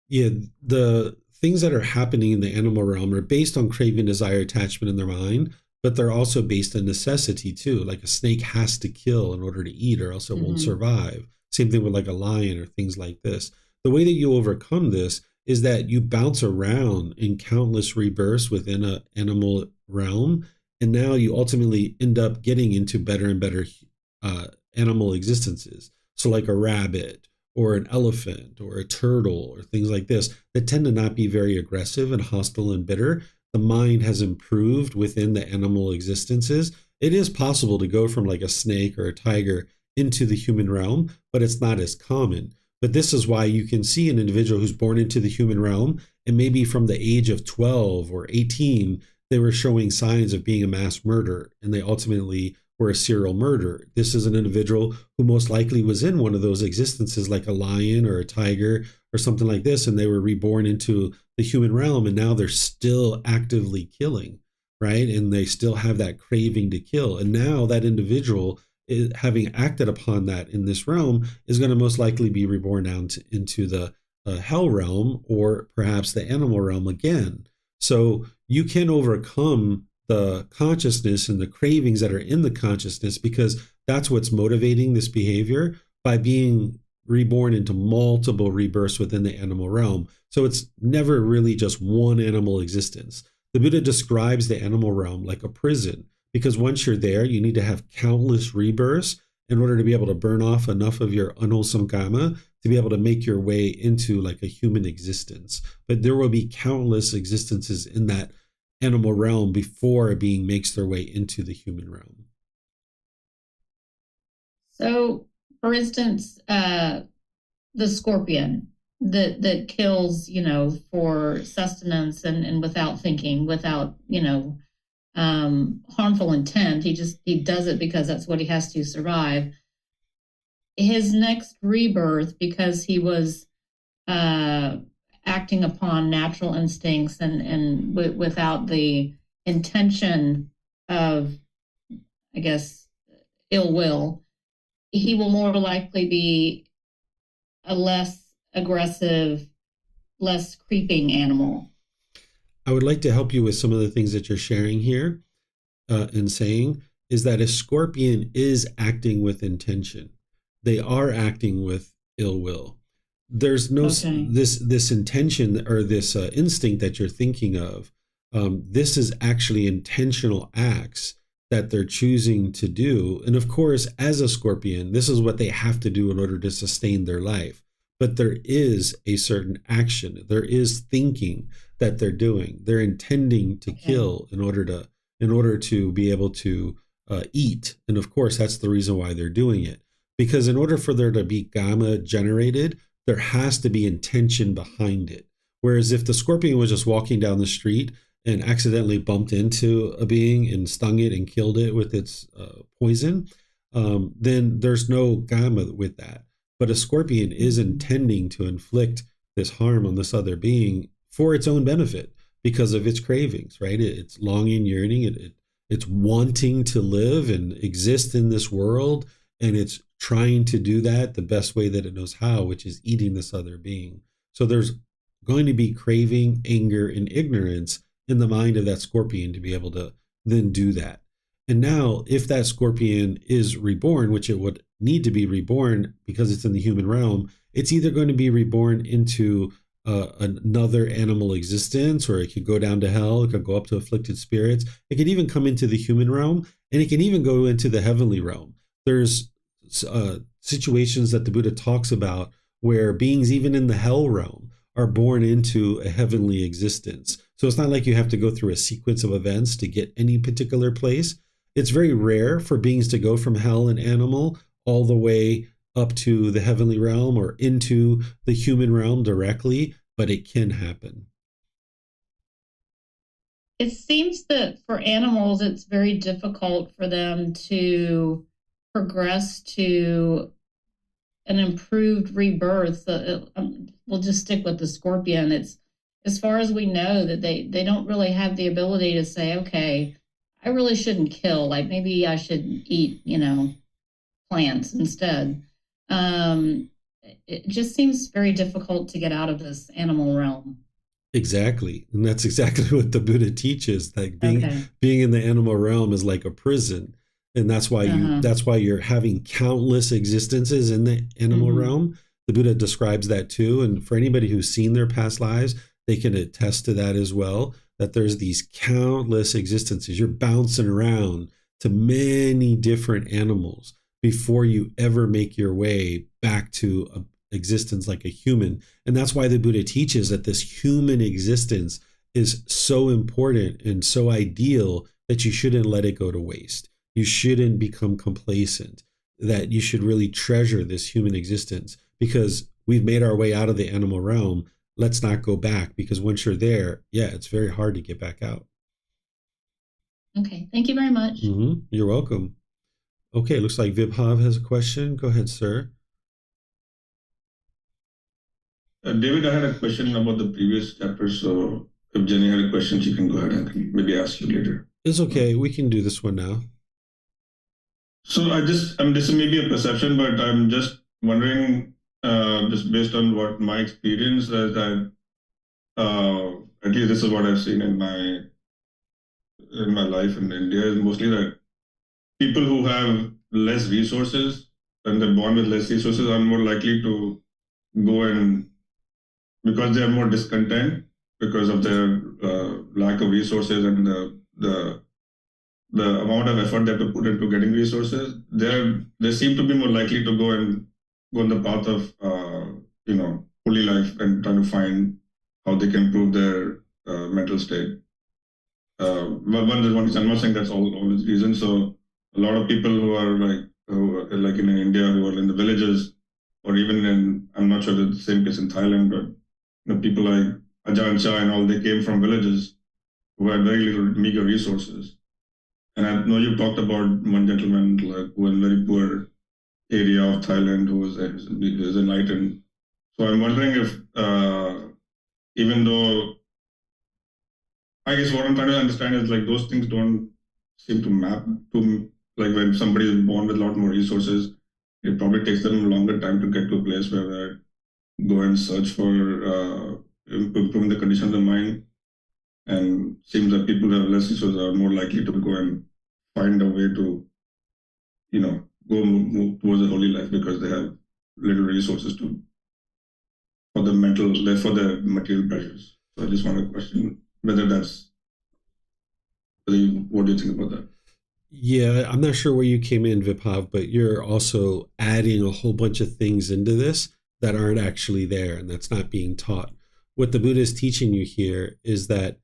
Yeah, the things that are happening in the animal realm are based on craving, desire, attachment in their mind, but they're also based on necessity too. Like a snake has to kill in order to eat, or else it won't survive. Same thing with like a lion or things like this. The way that you overcome this is that you bounce around in countless rebirths within an animal realm. And now you ultimately end up getting into better and better animal existences. So like a rabbit or an elephant or a turtle or things like this that tend to not be very aggressive and hostile and bitter. The mind has improved within the animal existences. It is possible to go from like a snake or a tiger into the human realm, but it's not as common. But this is why you can see an individual who's born into the human realm, and maybe from the age of 12 or 18, they were showing signs of being a mass murderer, and they ultimately were a serial murderer. This is an individual who most likely was in one of those existences, like a lion or a tiger or something like this, and they were reborn into the human realm, and now they're still actively killing, right? And they still have that craving to kill. And now that individual, having acted upon that in this realm, is going to most likely be reborn down into the hell realm, or perhaps the animal realm again. So you can overcome the consciousness and the cravings that are in the consciousness, because that's what's motivating this behavior, by being reborn into multiple rebirths within the animal realm. So it's never really just one animal existence. The Buddha describes the animal realm like a prison, because once you're there, you need to have countless rebirths, in order to be able to burn off enough of your unwholesome karma to be able to make your way into like a human existence. But there will be countless existences in that animal realm before a being makes their way into the human realm. So, for instance, the scorpion that kills, for sustenance and without thinking, without, harmful intent. He does it because that's what he has to survive. His next rebirth, because he was acting upon natural instincts and without the intention of, I guess, ill will, he will more likely be a less aggressive, less creeping animal. I would like to help you with some of the things that you're sharing here and saying is that a scorpion is acting with intention. They are acting with ill will. There's no this intention or this instinct that you're thinking of. This is actually intentional acts that they're choosing to do. And of course, as a scorpion, this is what they have to do in order to sustain their life. But there is a certain action. There is thinking that they're doing. They're intending to kill in order to be able to eat. And of course, that's the reason why they're doing it. Because in order for there to be Kamma generated, there has to be intention behind it. Whereas if the scorpion was just walking down the street and accidentally bumped into a being and stung it and killed it with its poison, then there's no Kamma with that. But a scorpion is intending to inflict this harm on this other being for its own benefit because of its cravings, right? It's longing, yearning, it's wanting to live and exist in this world, and it's trying to do that the best way that it knows how, which is eating this other being. So there's going to be craving, anger, and ignorance in the mind of that scorpion to be able to then do that. And now, if that scorpion is reborn, which it would need to be reborn because it's in the human realm, it's either going to be reborn into another animal existence, or it could go down to hell, it could go up to afflicted spirits, it could even come into the human realm, and it can even go into the heavenly realm. There's situations that the Buddha talks about where beings even in the hell realm are born into a heavenly existence. So it's not like you have to go through a sequence of events to get any particular place. It's very rare for beings to go from hell and animal all the way up to the heavenly realm or into the human realm directly, but it can happen. It seems that for animals, it's very difficult for them to progress to an improved rebirth. We'll just stick with the scorpion. It's, as far as we know, that they don't really have the ability to say, okay, I really shouldn't kill. Like maybe I should eat, plants instead. It just seems very difficult to get out of this animal realm. Exactly. And that's exactly what the Buddha teaches, that being in the animal realm is like a prison. And that's why you're having countless existences in the animal realm. The Buddha describes that too. And for anybody who's seen their past lives, they can attest to that as well, that there's these countless existences. You're bouncing around to many different animals before you ever make your way back to an existence like a human. And that's why the Buddha teaches that this human existence is so important and so ideal that you shouldn't let it go to waste. You shouldn't become complacent, that you should really treasure this human existence because we've made our way out of the animal realm. Let's not go back, because once you're there, it's very hard to get back out. Okay, thank you very much. You're welcome. Okay, looks like Vibhav has a question. Go ahead, sir. David, I had a question about the previous chapter, so if Jenny had a question, she can go ahead and maybe ask you later. It's okay. We can do this one now. So this may be a perception, but I'm just wondering, just based on what my experience is, that at least this is what I've seen in my life in India, is mostly that people who have less resources and they're born with less resources are more likely to go and, because they are more discontent because of their lack of resources and the the amount of effort they have to put into getting resources, they seem to be more likely to go on the path of holy life and trying to find how they can improve their mental state. One is I'm not saying that's always reason. So a lot of people who are like in India, who are in the villages, or even I'm not sure that's the same case in Thailand, but people like Ajahn Chah and all, they came from villages who had very little meager resources. And I know you talked about one gentleman who was in a very poor area of Thailand who was enlightened. So I'm wondering if, even though, I guess what I'm trying to understand is like those things don't seem to map to, like when somebody is born with a lot more resources, it probably takes them a longer time to get to a place where they go and search for improving the condition of the mind. And seems that people who have less resources are more likely to go and find a way to, go move towards a holy life because they have little resources for the material pleasures. So I just want to question what do you think about that? Yeah, I'm not sure where you came in, Viphav, but you're also adding a whole bunch of things into this that aren't actually there and that's not being taught. What the Buddha is teaching you here is that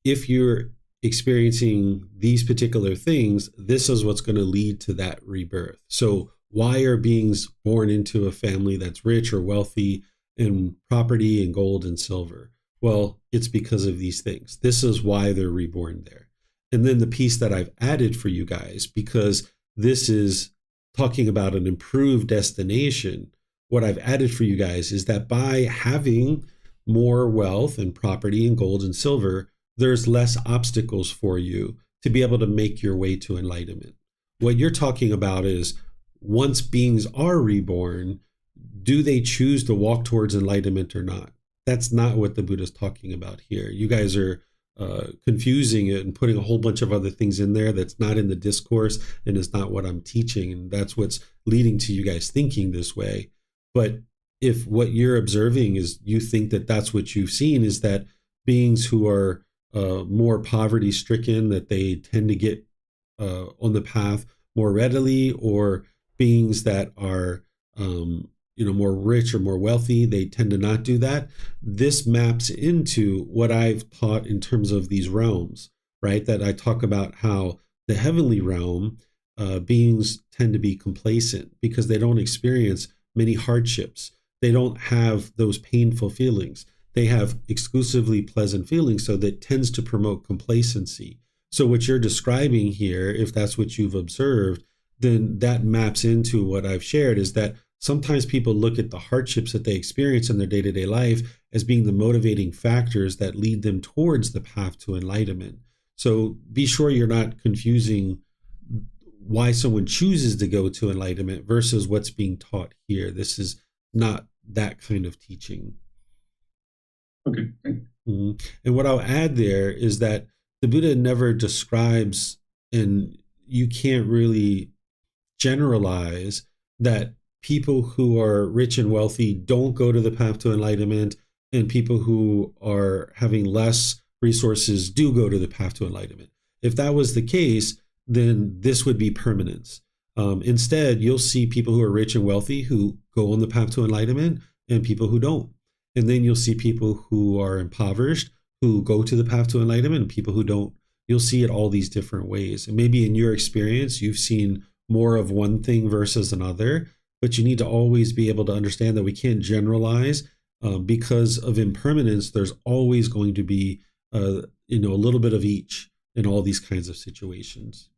if you're experiencing these particular things, this is what's going to lead to that rebirth. So why are beings born into a family that's rich or wealthy in property and gold and silver? Well, it's because of these things. This is why they're reborn there. And then the piece that I've added for you guys, because this is talking about an improved destination, what I've added for you guys is that by having more wealth and property and gold and silver, there's less obstacles for you to be able to make your way to enlightenment. What you're talking about is once beings are reborn, do they choose to walk towards enlightenment or not? That's not what the Buddha's talking about here. You guys are confusing it and putting a whole bunch of other things in there that's not in the discourse and is not what I'm teaching. And that's what's leading to you guys thinking this way. But if what you're observing is you think that that's what you've seen is that beings who are more poverty stricken, that they tend to get on the path more readily, or beings that are more rich or more wealthy, they tend to not do that. This maps into what I've taught in terms of these realms, right? That I talk about how the heavenly realm beings tend to be complacent because they don't experience many hardships. They don't have those painful feelings. They have exclusively pleasant feelings, so that tends to promote complacency. So what you're describing here, if that's what you've observed, then that maps into what I've shared, is that sometimes people look at the hardships that they experience in their day-to-day life as being the motivating factors that lead them towards the path to enlightenment. So be sure you're not confusing why someone chooses to go to enlightenment versus what's being taught here. This is not that kind of teaching. Okay. Mm-hmm. And what I'll add there is that the Buddha never describes, and you can't really generalize, that people who are rich and wealthy don't go to the path to enlightenment, and people who are having less resources do go to the path to enlightenment. If that was the case, then this would be permanence. Instead, you'll see people who are rich and wealthy who go on the path to enlightenment and people who don't. And then you'll see people who are impoverished who go to the path to enlightenment and people who don't. You'll see it all these different ways. And maybe in your experience, you've seen more of one thing versus another, but you need to always be able to understand that we can't generalize. Because of impermanence, there's always going to be a little bit of each in all these kinds of situations.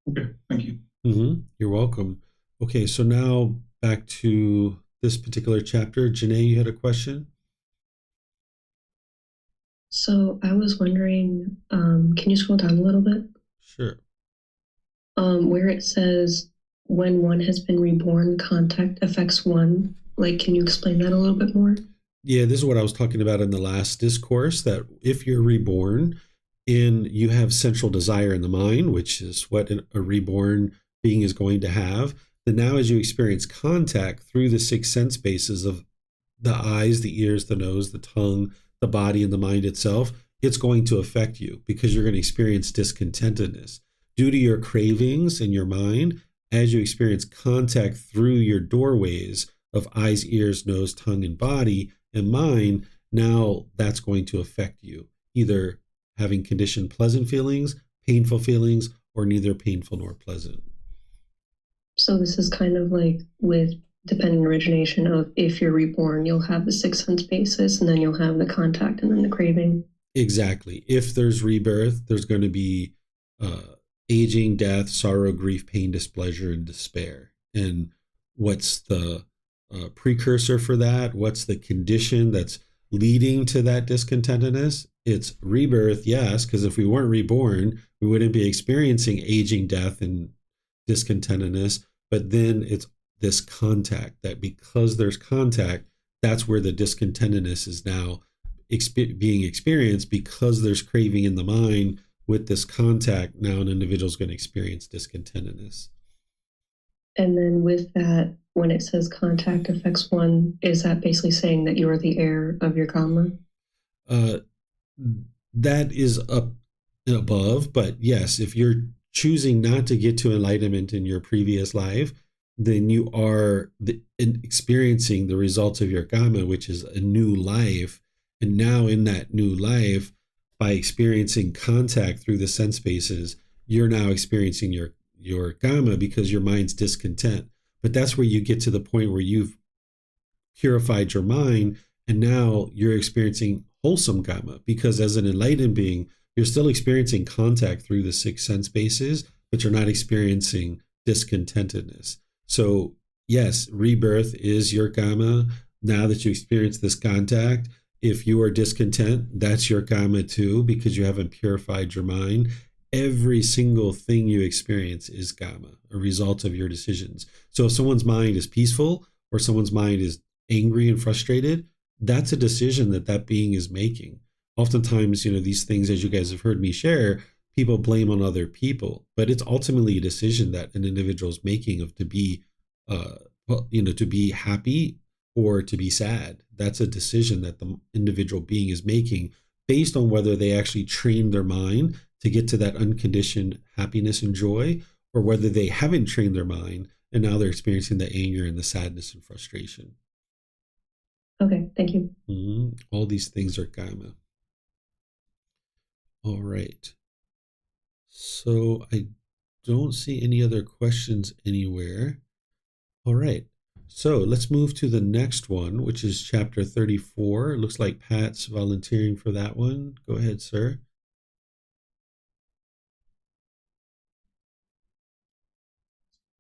Okay, thank you. Mm-hmm. You're welcome. Okay, so now back to this particular chapter. Janae, you had a question? So I was wondering, can you scroll down a little bit? Sure. Where it says, when one has been reborn, contact affects one. Like, can you explain that a little bit more? Yeah, this is what I was talking about in the last discourse, that if you're reborn and you have central desire in the mind, which is what a reborn being is going to have, then now as you experience contact through the six sense bases of the eyes, the ears, the nose, the tongue, the body, and the mind itself, it's going to affect you because you're going to experience discontentedness due to your cravings in your mind. As you experience contact through your doorways of eyes, ears, nose, tongue, and body and mind, now that's going to affect you, either having conditioned pleasant feelings, painful feelings, or neither painful nor pleasant. So this is kind of like with dependent origination of if you're reborn, you'll have the 6 sense basis, and then you'll have the contact and then the craving. Exactly. If there's rebirth, there's going to be aging, death, sorrow, grief, pain, displeasure, and despair. And what's the precursor for that? What's the condition that's leading to that discontentedness? It's rebirth, yes, because if we weren't reborn, we wouldn't be experiencing aging, death, and discontentedness. But then it's this contact, that because there's contact, that's where the discontentedness is now being experienced, because there's craving in the mind. With this contact, now an individual is going to experience discontentedness. And then with that, when it says contact affects one, is that basically saying that you are the heir of your Kamma? That is up and above, but yes, if you're choosing not to get to enlightenment in your previous life, then you are experiencing the results of your Kamma, which is a new life. And now in that new life, by experiencing contact through the sense spaces, you're now experiencing your Kamma because your mind's discontent. But that's where you get to the point where you've purified your mind, and now you're experiencing wholesome Kamma, because as an enlightened being, you're still experiencing contact through the 6 sense bases, but you're not experiencing discontentedness. So yes, rebirth is your Kamma. Now that you experience this contact, if you are discontent, that's your Kamma too, because you haven't purified your mind. Every single thing you experience is Kamma, a result of your decisions. So if someone's mind is peaceful or someone's mind is angry and frustrated, that's a decision that being is making. Oftentimes, these things, as you guys have heard me share, people blame on other people, but it's ultimately a decision that an individual is making of to be happy or to be sad. That's a decision that the individual being is making based on whether they actually trained their mind to get to that unconditioned happiness and joy, or whether they haven't trained their mind and now they're experiencing the anger and the sadness and frustration. Okay, thank you. All these things are Kamma. All right. So I don't see any other questions anywhere. All right. So let's move to the next one, which is chapter 34. It looks like Pat's volunteering for that one. Go ahead, sir.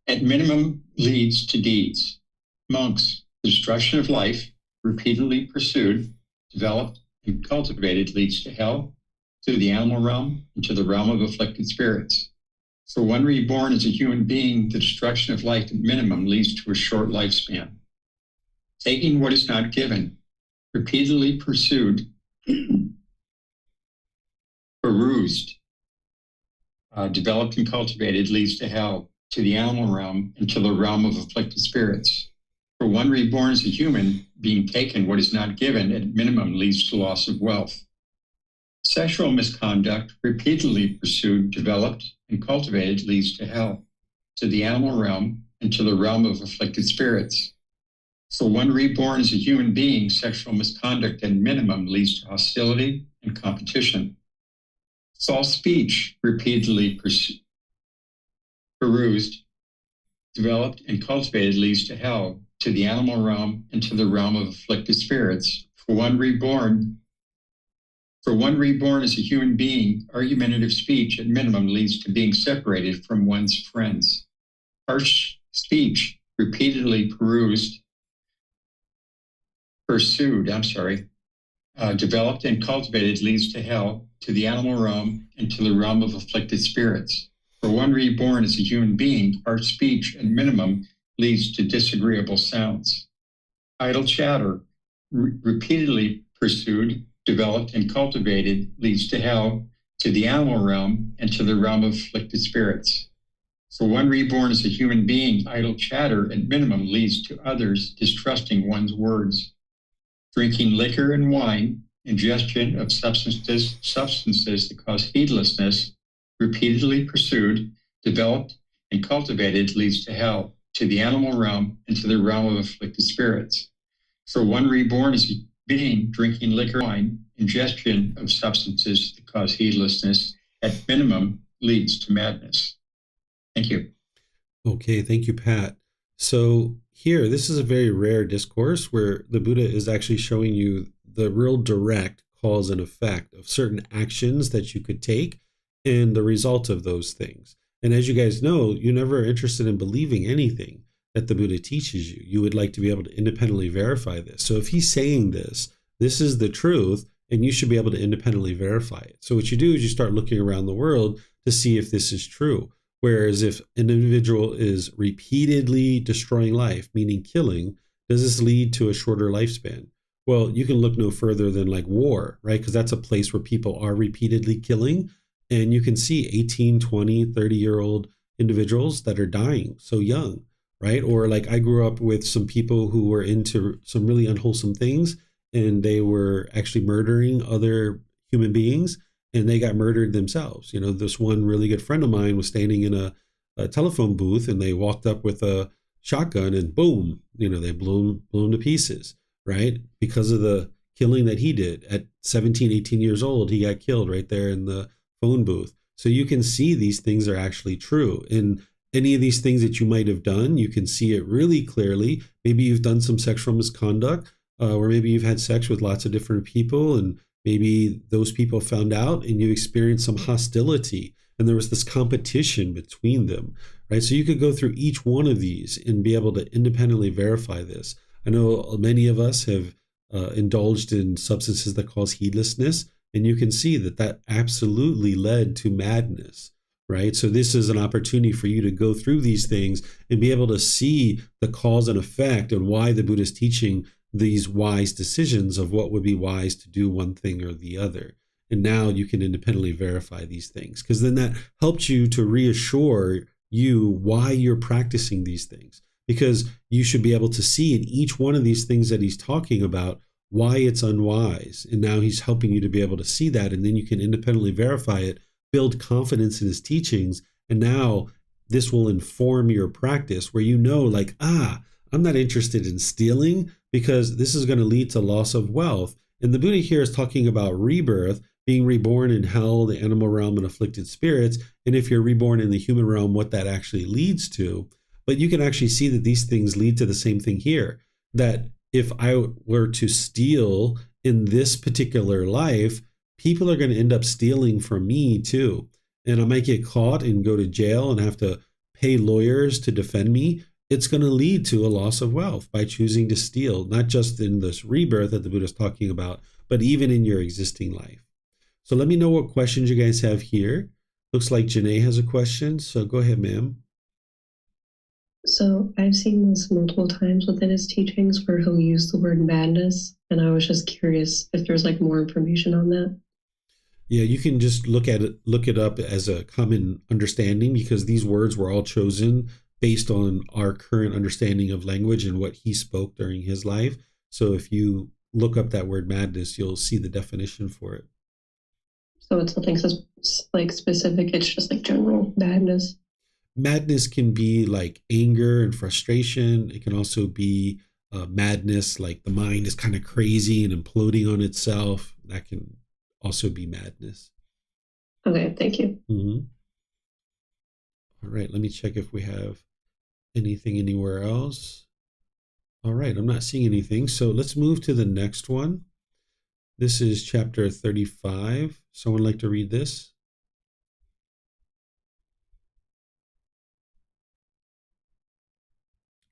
At minimum leads to deeds. Monks, the destruction of life, repeatedly pursued, developed, and cultivated leads to hell, to the animal realm, and to the realm of afflicted spirits. For one reborn as a human being, the destruction of life at minimum leads to a short lifespan. Taking what is not given, repeatedly pursued, perused, developed and cultivated leads to hell, to the animal realm, and to the realm of afflicted spirits. For one reborn as a human, being taken what is not given at minimum leads to loss of wealth. Sexual misconduct, repeatedly pursued, developed, and cultivated leads to hell, to the animal realm, and to the realm of afflicted spirits. For one reborn as a human being, sexual misconduct at minimum leads to hostility and competition. False speech, repeatedly perused, developed, and cultivated leads to hell, to the animal realm, and to the realm of afflicted spirits. For one reborn as a human being, argumentative speech at minimum leads to being separated from one's friends. Harsh speech, repeatedly developed and cultivated leads to hell, to the animal realm, and to the realm of afflicted spirits. For one reborn as a human being, harsh speech at minimum leads to disagreeable sounds. Idle chatter, repeatedly pursued, developed, and cultivated leads to hell, to the animal realm, and to the realm of afflicted spirits. For one reborn as a human being, idle chatter at minimum leads to others distrusting one's words. Drinking liquor and wine ingestion of substances that cause heedlessness, repeatedly pursued, developed, and cultivated leads to hell, to the animal realm, and to the realm of afflicted spirits. For one reborn as a being, drinking liquor, wine, ingestion of substances that cause heedlessness, at minimum, leads to madness. Thank you. Okay, thank you, Pat. So here, this is a very rare discourse where the Buddha is actually showing you the real direct cause and effect of certain actions that you could take and the result of those things. And as you guys know, you're never interested in believing anything that the Buddha teaches you. You would like to be able to independently verify this. So if he's saying this is the truth, and you should be able to independently verify it. So what you do is you start looking around the world to see if this is true. Whereas if an individual is repeatedly destroying life, meaning killing, does this lead to a shorter lifespan? Well, you can look no further than like war, right? Because that's a place where people are repeatedly killing. And you can see 18, 20, 30-year-old individuals that are dying so young, right? Or like I grew up with some people who were into some really unwholesome things, and they were actually murdering other human beings, and they got murdered themselves. You know, this one really good friend of mine was standing in a telephone booth, and they walked up with a shotgun and boom, you know, they blew him to pieces, right? Because of the killing that he did at 17, 18 years old, he got killed right there in the phone booth. So you can see these things are actually true. And any of these things that you might have done, you can see it really clearly. Maybe you've done some sexual misconduct, or maybe you've had sex with lots of different people, and maybe those people found out and you experienced some hostility and there was this competition between them, right? So you could go through each one of these and be able to independently verify this. I know many of us have indulged in substances that cause heedlessness, and you can see that that absolutely led to madness, right? So this is an opportunity for you to go through these things and be able to see the cause and effect and why the Buddha is teaching these wise decisions of what would be wise to do one thing or the other. And now you can independently verify these things, because then that helps you to reassure you why you're practicing these things, because you should be able to see in each one of these things that he's talking about why it's unwise. And now he's helping you to be able to see that, and then you can independently verify it, build confidence in his teachings, and now this will inform your practice where you know, like, I'm not interested in stealing because this is going to lead to loss of wealth. And the Buddha here is talking about rebirth, being reborn in hell, the animal realm, and afflicted spirits. And if you're reborn in the human realm, what that actually leads to. But you can actually see that these things lead to the same thing here, that if I were to steal in this particular life, people are going to end up stealing from me too. And I might get caught and go to jail and have to pay lawyers to defend me. It's going to lead to a loss of wealth by choosing to steal, not just in this rebirth that the Buddha is talking about, but even in your existing life. So let me know what questions you guys have here. Looks like Janae has a question, so go ahead, ma'am. So I've seen this multiple times within his teachings where he'll use the word madness, and I was just curious if there's like more information on that. Yeah, you can just look it up as a common understanding, because these words were all chosen based on our current understanding of language and what he spoke during his life. So if you look up that word madness, you'll see the definition for it. So it's nothing like specific, it's just like general madness. Madness can be like anger and frustration. It can also be madness, like the mind is kind of crazy and imploding on itself. That can also be madness. Okay, thank you. Mm-hmm. All right, let me check if we have anything anywhere else. All right, I'm not seeing anything. So let's move to the next one. This is chapter 35. Someone like to read this?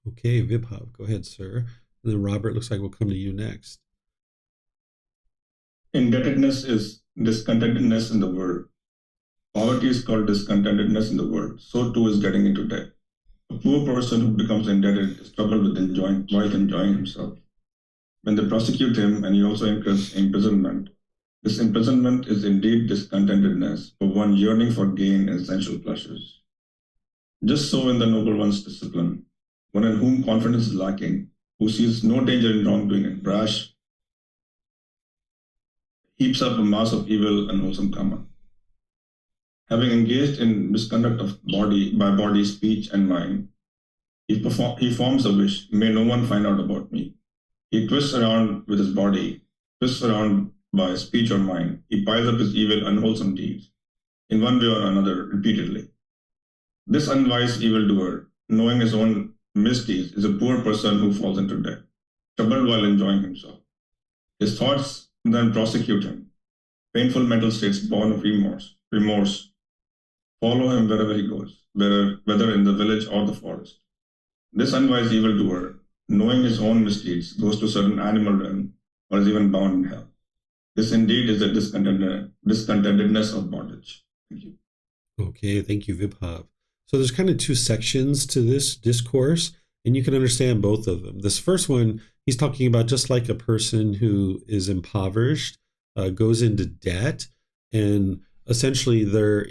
Okay, Vibhav, go ahead, sir. And then Robert, looks like we'll come to you next. Indebtedness is discontentedness in the world. Poverty is called discontentedness in the world. So too is getting into debt. A poor person who becomes indebted is troubled with enjoying himself. When they prosecute him and he also incurs imprisonment, this imprisonment is indeed discontentedness for one yearning for gain and sensual pleasures. Just so in the noble one's discipline, one in whom confidence is lacking, who sees no danger in wrongdoing and brash, heaps up a mass of evil and wholesome karma. Having engaged in misconduct of body, speech, and mind, he forms a wish, may no one find out about me. He twists around with his body, twists around by speech or mind. He piles up his evil, unwholesome deeds, in one way or another, repeatedly. This unwise evildoer, knowing his own misdeeds, is a poor person who falls into debt, troubled while enjoying himself. His thoughts then prosecute him. Painful mental states born of remorse follow him wherever he goes, whether in the village or the forest. This unwise evildoer, knowing his own misdeeds, goes to certain animal realm or is even bound in hell. This indeed is the discontentedness of bondage. Thank you. Okay, thank you, Vibhav. So there's kind of two sections to this discourse, and you can understand both of them. This first one, he's talking about just like a person who is impoverished, goes into debt, and essentially they're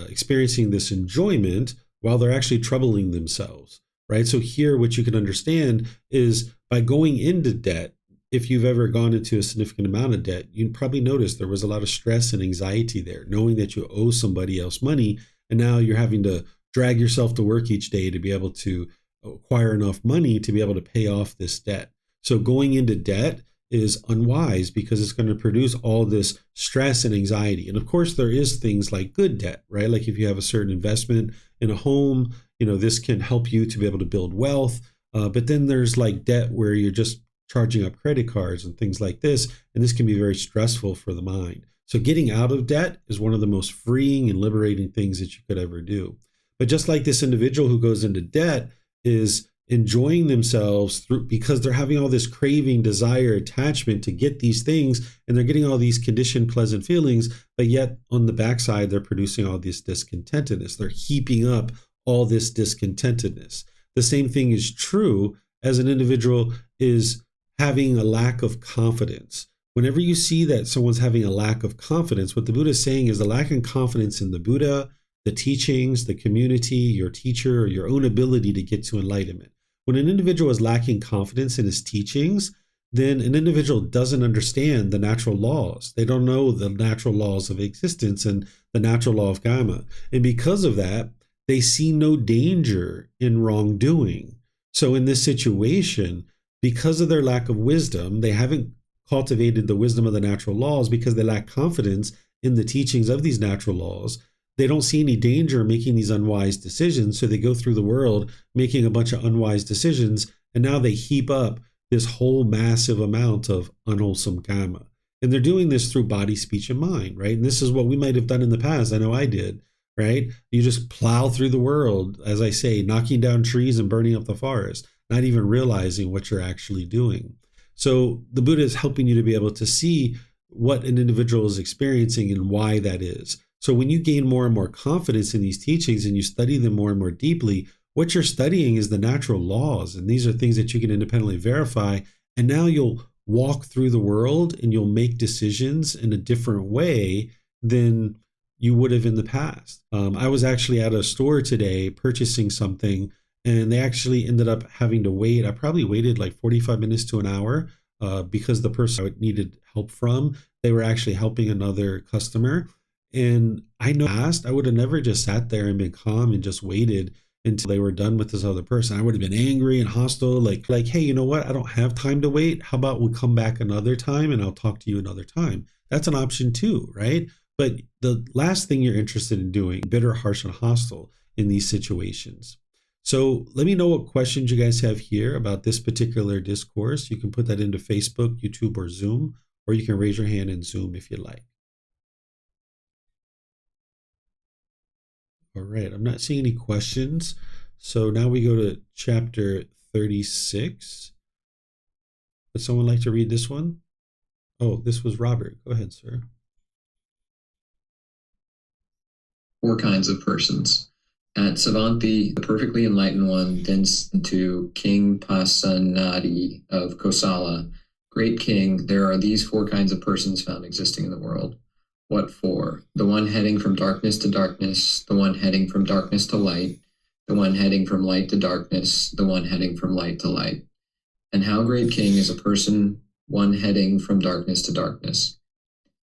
experiencing this enjoyment while they're actually troubling themselves, right? So here, what you can understand is by going into debt, if you've ever gone into a significant amount of debt, you probably noticed there was a lot of stress and anxiety there, knowing that you owe somebody else money, and now you're having to drag yourself to work each day to be able to acquire enough money to be able to pay off this debt. So going into debt is unwise because it's going to produce all this stress and anxiety. And of course, there is things like good debt, right? Like if you have a certain investment in a home, this can help you to be able to build wealth. But then there's like debt where you're just charging up credit cards and things like this. And this can be very stressful for the mind. So getting out of debt is one of the most freeing and liberating things that you could ever do. But just like this individual who goes into debt is enjoying themselves because they're having all this craving, desire, attachment to get these things, and they're getting all these conditioned pleasant feelings, but yet on the backside, they're producing all this discontentedness. They're heaping up all this discontentedness. The same thing is true as an individual is having a lack of confidence. Whenever you see that someone's having a lack of confidence, what the Buddha is saying is the lack of confidence in the Buddha, the teachings, the community, your teacher, or your own ability to get to enlightenment. When an individual is lacking confidence in his teachings, then an individual doesn't understand the natural laws. They don't know the natural laws of existence and the natural law of Kamma. And because of that, they see no danger in wrongdoing. So in this situation, because of their lack of wisdom, they haven't cultivated the wisdom of the natural laws because they lack confidence in the teachings of these natural laws. They don't see any danger in making these unwise decisions, so they go through the world making a bunch of unwise decisions, and now they heap up this whole massive amount of unwholesome karma. And they're doing this through body, speech, and mind, right? And this is what we might have done in the past. I know I did, right? You just plow through the world, as I say, knocking down trees and burning up the forest, not even realizing what you're actually doing. So the Buddha is helping you to be able to see what an individual is experiencing and why that is. So when you gain more and more confidence in these teachings and you study them more and more deeply, what you're studying is the natural laws. And these are things that you can independently verify. And now you'll walk through the world and you'll make decisions in a different way than you would have in the past. I was actually at a store today purchasing something, and they actually ended up having to wait. I probably waited like 45 minutes to an hour because the person I needed help from, they were actually helping another customer. And I know I would have never just sat there and been calm and just waited until they were done with this other person. I would have been angry and hostile, like, hey, you know what? I don't have time to wait. How about we come back another time and I'll talk to you another time? That's an option too, right? But the last thing you're interested in doing, bitter, harsh, and hostile in these situations. So let me know what questions you guys have here about this particular discourse. You can put that into Facebook, YouTube, or Zoom, or you can raise your hand in Zoom if you like. All right, I'm not seeing any questions. So now we go to chapter 36. Would someone like to read this one? Oh, this was Robert. Go ahead, sir. 4 kinds of persons. At Savanthi, the perfectly enlightened one then said to King Pasenadi of Kosala, Great King, there are these 4 kinds of persons found existing in the world. What 4? The one heading from darkness to darkness, the one heading from darkness to light, the one heading from light to darkness, the one heading from light to light. And how, Great King, is a person one heading from darkness to darkness?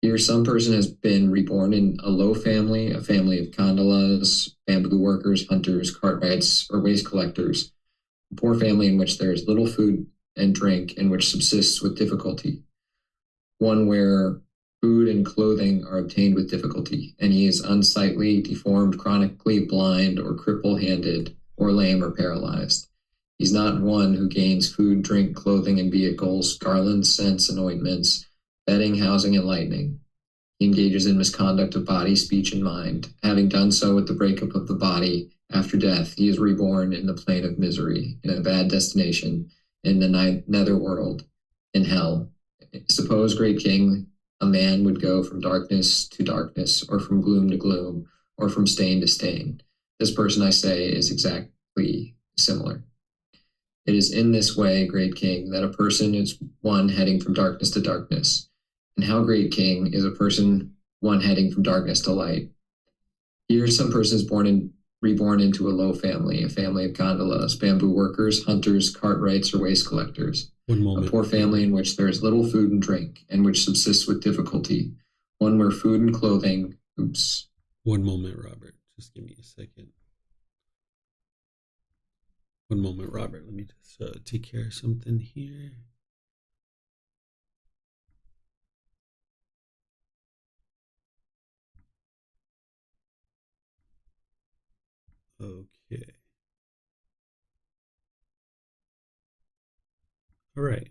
Here, some person has been reborn in a low family, a family of kandalas, bamboo workers, hunters, cartwrights, or waste collectors, a poor family in which there is little food and drink and which subsists with difficulty, one where food and clothing are obtained with difficulty, and he is unsightly, deformed, chronically blind, or cripple-handed, or lame or paralyzed. He's not one who gains food, drink, clothing, and vehicles, garlands, scents, and ointments, bedding, housing, and lightning. He engages in misconduct of body, speech, and mind. Having done so with the breakup of the body, after death, he is reborn in the plane of misery, in a bad destination, in the netherworld, in hell. Suppose, great king, a man would go from darkness to darkness, or from gloom to gloom, or from stain to stain. This person, I say, is exactly similar. It is in this way, great king, that a person is one heading from darkness to darkness. And how, great king, is a person one heading from darkness to light? Here, some person is reborn into a low family, a family of kandalas, bamboo workers, hunters, cartwrights, or waste collectors. One moment. A poor family in which there is little food and drink, and which subsists with difficulty. One where food and clothing. One moment, Robert. Just give me a second. One moment, Robert. Let me just take care of something here. Okay. All right.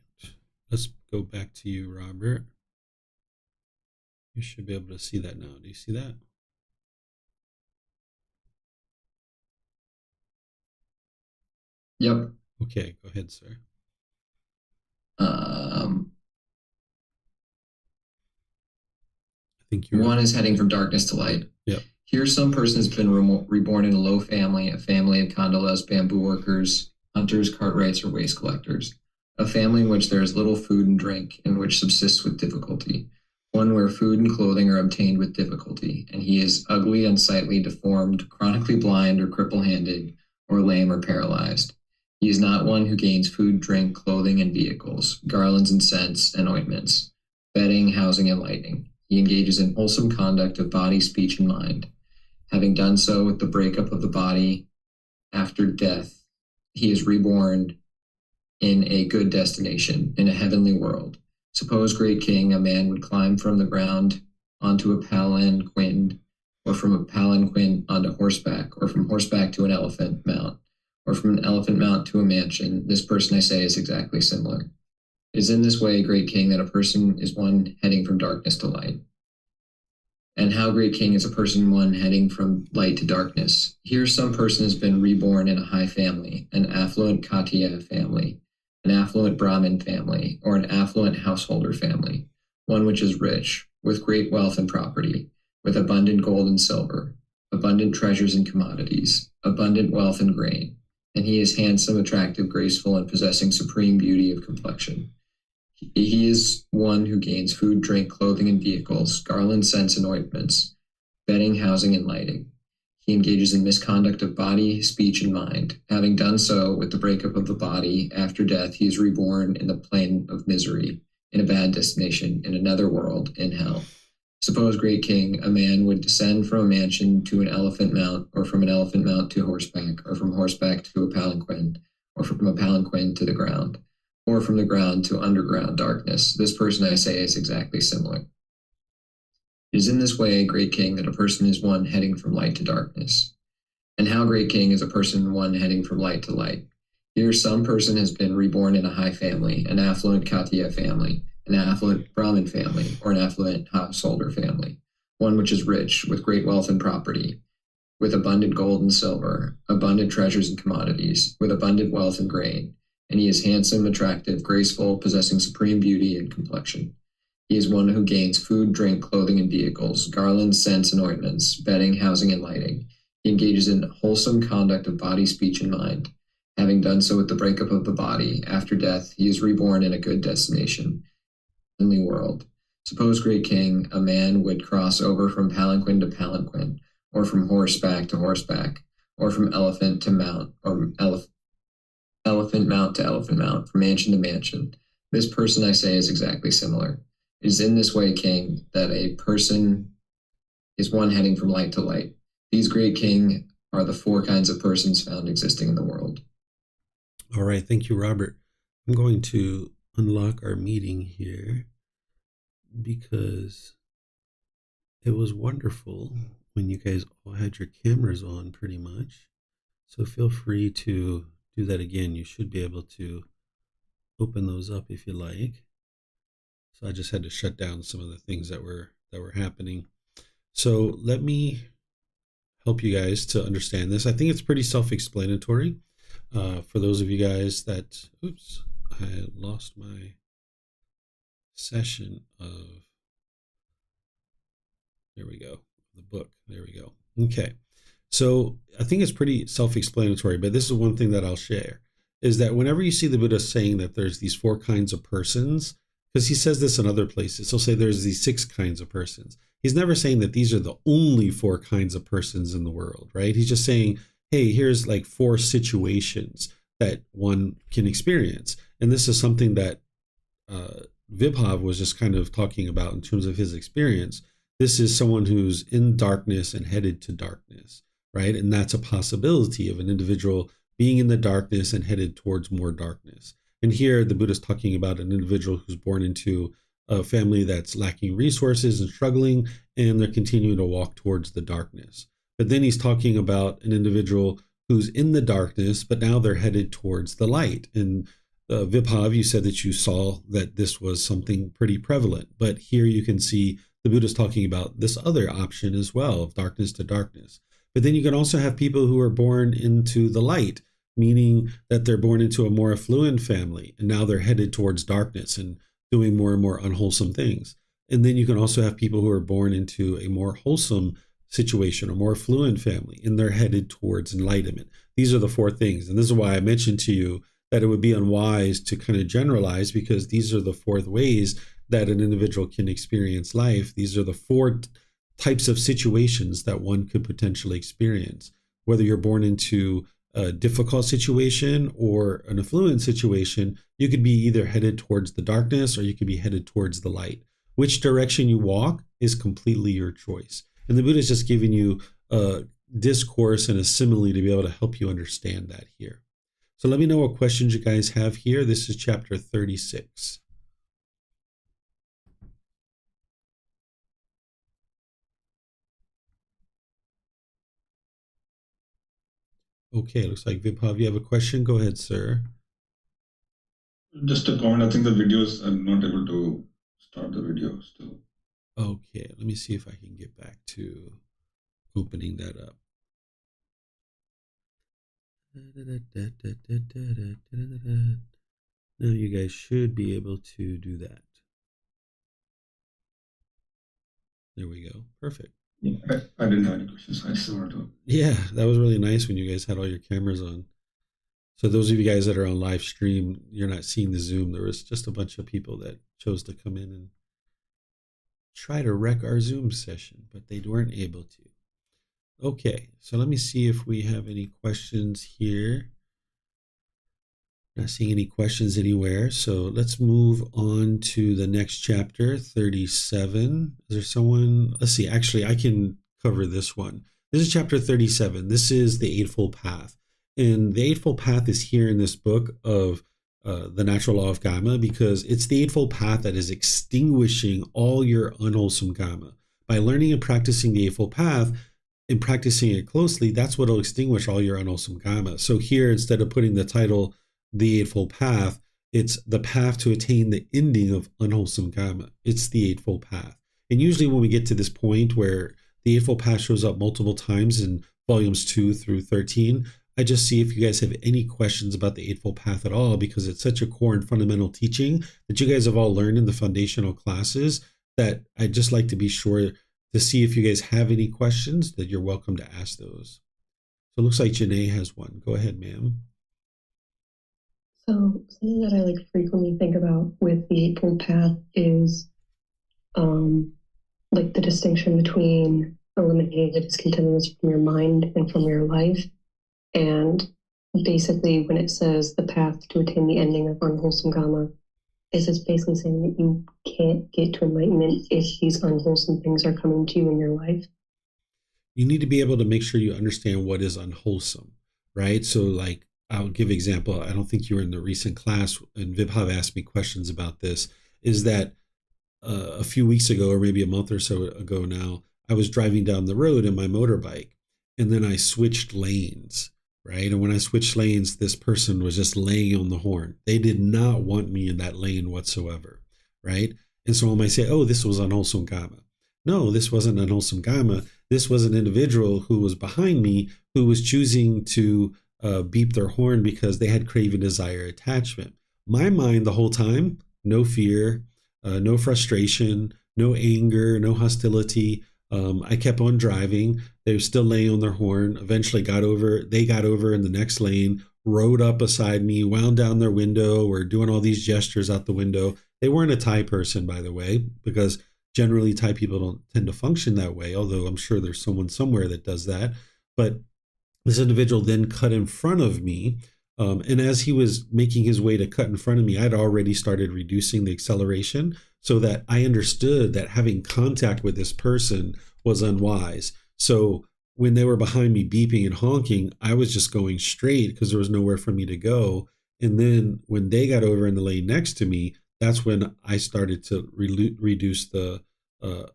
Let's go back to you, Robert. You should be able to see that now. Do you see that? Yep. Okay, go ahead, sir. I think one is heading from darkness to light. Yep. Here, some person has been reborn in a low family, a family of kandalas, bamboo workers, hunters, cartwrights, or waste collectors. A family in which there is little food and drink, and which subsists with difficulty. One where food and clothing are obtained with difficulty, and he is ugly, unsightly, deformed, chronically blind, or cripple-handed, or lame or paralyzed. He is not one who gains food, drink, clothing, and vehicles, garlands and scents and ointments, bedding, housing, and lighting. He engages in wholesome conduct of body, speech, and mind. Having done so with the breakup of the body after death, he is reborn in a good destination, in a heavenly world. Suppose, great king, a man would climb from the ground onto a palanquin, or from a palanquin onto horseback, or from horseback to an elephant mount, or from an elephant mount to a mansion. This person, I say, is exactly similar. It is in this way, great king, that a person is one heading from darkness to light. And how, great king, is a person one heading from light to darkness? Here, some person has been reborn in a high family, an affluent Katiya family, an affluent Brahmin family, or an affluent householder family, one which is rich, with great wealth and property, with abundant gold and silver, abundant treasures and commodities, abundant wealth and grain, and he is handsome, attractive, graceful, and possessing supreme beauty of complexion. He is one who gains food, drink, clothing, and vehicles, garlands, scents, and ointments, bedding, housing, and lighting. He engages in misconduct of body, speech, and mind. Having done so with the breakup of the body, after death, he is reborn in the plane of misery, in a bad destination, in another world, in hell. Suppose, great king, a man would descend from a mansion to an elephant mount, or from an elephant mount to horseback, or from horseback to a palanquin, or from a palanquin to the ground, or from the ground to underground darkness. This person, I say, is exactly similar. It is in this way, great king, that a person is one heading from light to darkness. And how, great king, is a person one heading from light to light? Here, some person has been reborn in a high family, an affluent Katiya family, an affluent Brahmin family, or an affluent householder family, one which is rich, with great wealth and property, with abundant gold and silver, abundant treasures and commodities, with abundant wealth and grain, and he is handsome, attractive, graceful, possessing supreme beauty and complexion. He is one who gains food, drink, clothing, and vehicles, garlands, scents, and ointments, bedding, housing, and lighting. He engages in wholesome conduct of body, speech, and mind. Having done so with the breakup of the body, after death, he is reborn in a good destination, heavenly world. Suppose, great king, a man would cross over from palanquin to palanquin, or from horseback to horseback, or from elephant to mount, or elephant mount to elephant mount, from mansion to mansion. This person, I say, is exactly similar. is in this way, King, that a person is one heading from light to light. These, great King, are the 4 kinds of persons found existing in the world. All right. Thank you, Robert. I'm going to unlock our meeting here because it was wonderful when you guys all had your cameras on pretty much. So feel free to do that again. You should be able to open those up if you like. So I just had to shut down some of the things that were happening. So let me help you guys to understand this. I think it's pretty self-explanatory. For those of you guys that, oops, I lost my session of, there we go, the book. There we go. Okay. So I think it's pretty self-explanatory, but this is one thing that I'll share, is that whenever you see the Buddha saying that there's these 4 kinds of persons, because he says this in other places, he'll say there's these 6 kinds of persons. He's never saying that these are the only 4 kinds of persons in the world, right? He's just saying, hey, here's like 4 situations that one can experience. And this is something that Vibhav was just kind of talking about in terms of his experience. This is someone who's in darkness and headed to darkness, right? And that's a possibility of an individual being in the darkness and headed towards more darkness. And here the Buddha is talking about an individual who's born into a family that's lacking resources and struggling, and they're continuing to walk towards the darkness. But then he's talking about an individual who's in the darkness, but now they're headed towards the light. And Vibhav, you said that you saw that this was something pretty prevalent, but here you can see the Buddha's talking about this other option as well, of darkness to darkness. But then you can also have people who are born into the light, meaning that they're born into a more affluent family, and now they're headed towards darkness and doing more and more unwholesome things. And then you can also have people who are born into a more wholesome situation, a more affluent family, and they're headed towards enlightenment. These are the 4 things. And this is why I mentioned to you that it would be unwise to kind of generalize, because these are the 4 ways that an individual can experience life. These are the 4 types of situations that one could potentially experience, whether you're born into a difficult situation or an affluent situation. You could be either headed towards the darkness or you could be headed towards the light. Which direction you walk is completely your choice. And the Buddha is just giving you a discourse and a simile to be able to help you understand that here. So let me know what questions you guys have here. This is chapter 36. Okay, looks like Vibhav, you have a question. Go ahead, sir. Just a comment. I think the videos, I'm not able to start the video still. Okay, let me see if I can get back to opening that up. Now you guys should be able to do that. There we go. Perfect. Yeah, I didn't have any questions. I just wanted to. Yeah, that was really nice when you guys had all your cameras on. So those of you guys that are on live stream, you're not seeing the Zoom. There was just a bunch of people that chose to come in and try to wreck our Zoom session, but they weren't able to. Okay, so let me see if we have any questions here. Not seeing any questions anywhere, so let's move on to the next chapter, 37. Is there someone? Let's see, actually, I can cover this one. This is chapter 37. This is the Eightfold Path. And the Eightfold Path is here in this book of the Natural Law of Kamma, because it's the Eightfold Path that is extinguishing all your unwholesome Kamma. By learning and practicing the Eightfold Path and practicing it closely, that's what will extinguish all your unwholesome Kamma. So here, instead of putting the title, the Eightfold Path, it's the path to attain the ending of unwholesome Kamma. It's the Eightfold Path. And usually when we get to this point where the Eightfold Path shows up multiple times in volumes 2 through 13, I just see if you guys have any questions about the Eightfold Path at all, because it's such a core and fundamental teaching that you guys have all learned in the foundational classes that I'd just like to be sure to see if you guys have any questions, that you're welcome to ask those. So it looks like Janae has one. Go ahead, ma'am. So something that I frequently think about with the Eightfold Path is the distinction between eliminating the discontentedness from your mind and from your life. And basically when it says the path to attain the ending of unwholesome Kamma, is this basically saying that you can't get to enlightenment if these unwholesome things are coming to you in your life? You need to be able to make sure you understand what is unwholesome, right? So like, I'll give an example. I don't think you were in the recent class, and Vibhav asked me questions about this, is that a few weeks ago, or maybe a month or so ago now, I was driving down the road in my motorbike, and then I switched lanes, right? And when I switched lanes, this person was just laying on the horn. They did not want me in that lane whatsoever, right? And so I might say, oh, this was unwholesome Kamma. No, this wasn't unwholesome Kamma. This was an individual who was behind me who was choosing to beep their horn because they had craving, desire, attachment. My mind the whole time, no fear, no frustration, no anger, no hostility. I kept on driving. They were still laying on their horn. Eventually they got over in the next lane, rode up beside me, wound down their window, were doing all these gestures out the window. They weren't a Thai person, by the way, because generally Thai people don't tend to function that way, although I'm sure there's someone somewhere that does that. But this individual then cut in front of me. And as he was making his way to cut in front of me, I'd already started reducing the acceleration so that I understood that having contact with this person was unwise. So when they were behind me beeping and honking, I was just going straight because there was nowhere for me to go. And then when they got over in the lane next to me, that's when I started to reduce the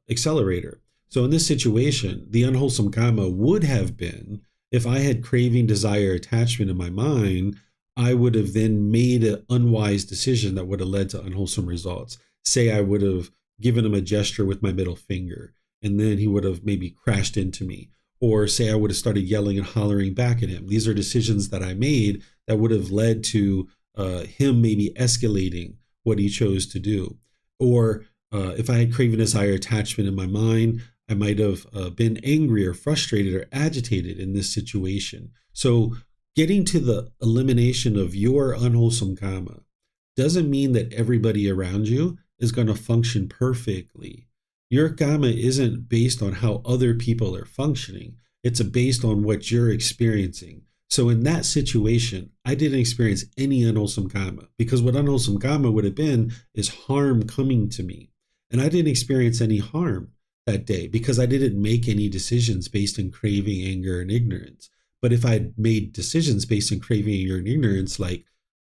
accelerator. So in this situation, the unwholesome Kamma would have been, if I had craving, desire, attachment in my mind, I would have then made an unwise decision that would have led to unwholesome results. Say I would have given him a gesture with my middle finger, and then he would have maybe crashed into me. Or say I would have started yelling and hollering back at him. These are decisions that I made that would have led to him maybe escalating what he chose to do. Or if I had craving, desire, attachment in my mind, I might have been angry or frustrated or agitated in this situation. So getting to the elimination of your unwholesome Kamma doesn't mean that everybody around you is going to function perfectly. Your Kamma isn't based on how other people are functioning. It's based on what you're experiencing. So in that situation, I didn't experience any unwholesome Kamma, because what unwholesome Kamma would have been is harm coming to me. And I didn't experience any harm that day because I didn't make any decisions based on craving, anger, and ignorance. But if I had made decisions based on craving, anger, and ignorance, like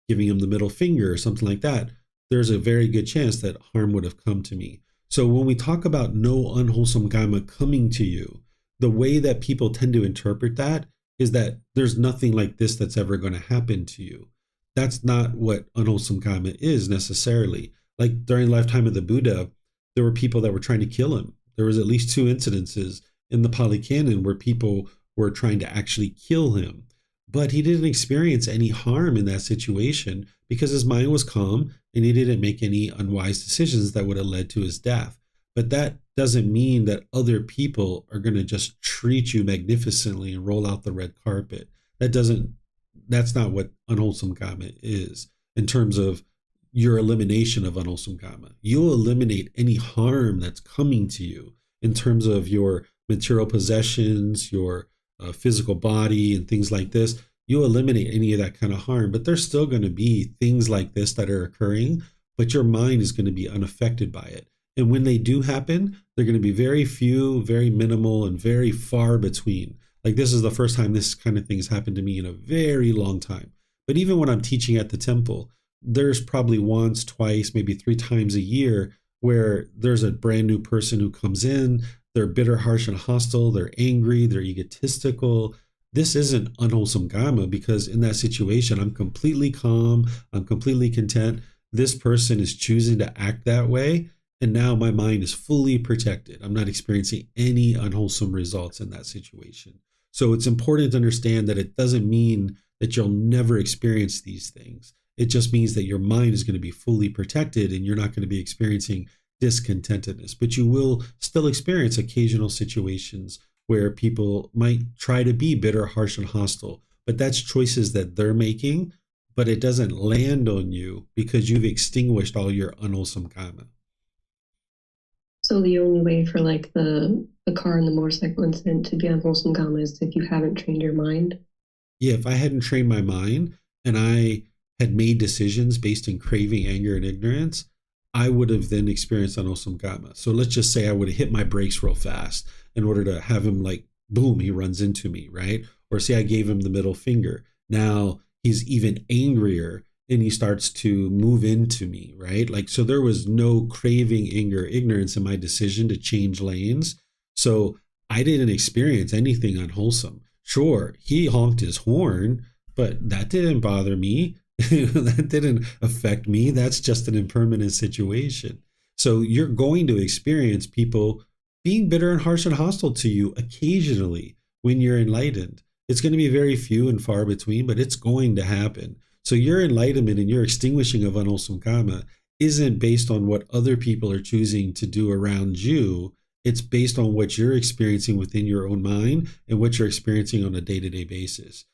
giving him the middle finger or something like that, there's a very good chance that harm would have come to me. So when we talk about no unwholesome Kamma coming to you, the way that people tend to interpret that is that there's nothing like this that's ever going to happen to you. That's not what unwholesome Kamma is necessarily. Like during the lifetime of the Buddha, there were people that were trying to kill him. There was at least 2 incidences in the Pali Canon where people were trying to actually kill him. But he didn't experience any harm in that situation because his mind was calm and he didn't make any unwise decisions that would have led to his death. But that doesn't mean that other people are going to just treat you magnificently and roll out the red carpet. That's not what unwholesome Kamma is in terms of your elimination of unwholesome Kamma. You'll eliminate any harm that's coming to you in terms of your material possessions, your physical body, and things like this. You'll eliminate any of that kind of harm, but there's still going to be things like this that are occurring, but your mind is going to be unaffected by it. And when they do happen, they're going to be very few, very minimal, and very far between. Like this is the first time this kind of thing has happened to me in a very long time. But even when I'm teaching at the temple, there's probably once, twice, maybe 3 times a year where there's a brand new person who comes in. They're bitter, harsh, and hostile. They're angry. They're egotistical. This isn't unwholesome Kamma because in that situation, I'm completely calm. I'm completely content. This person is choosing to act that way. And now my mind is fully protected. I'm not experiencing any unwholesome results in that situation. So it's important to understand that it doesn't mean that you'll never experience these things. It just means that your mind is going to be fully protected and you're not going to be experiencing discontentedness. But you will still experience occasional situations where people might try to be bitter, harsh, and hostile. But that's choices that they're making, but it doesn't land on you because you've extinguished all your unwholesome Kamma. So the only way for like the car and the motorcycle incident to be unwholesome Kamma is if you haven't trained your mind? Yeah, if I hadn't trained my mind and I had made decisions based in craving, anger, and ignorance, I would have then experienced unwholesome Kamma. So let's just say I would have hit my brakes real fast in order to have him like, boom, he runs into me, right? Or say I gave him the middle finger. Now he's even angrier and he starts to move into me, right? Like, so there was no craving, anger, ignorance in my decision to change lanes. So I didn't experience anything unwholesome. Sure, he honked his horn, but that didn't bother me. That didn't affect me. That's just an impermanent situation. So you're going to experience people being bitter and harsh and hostile to you occasionally when you're enlightened. It's going to be very few and far between, but it's going to happen. So your enlightenment and your extinguishing of unwholesome Kamma isn't based on what other people are choosing to do around you. It's based on what you're experiencing within your own mind and what you're experiencing on a day-to-day basis.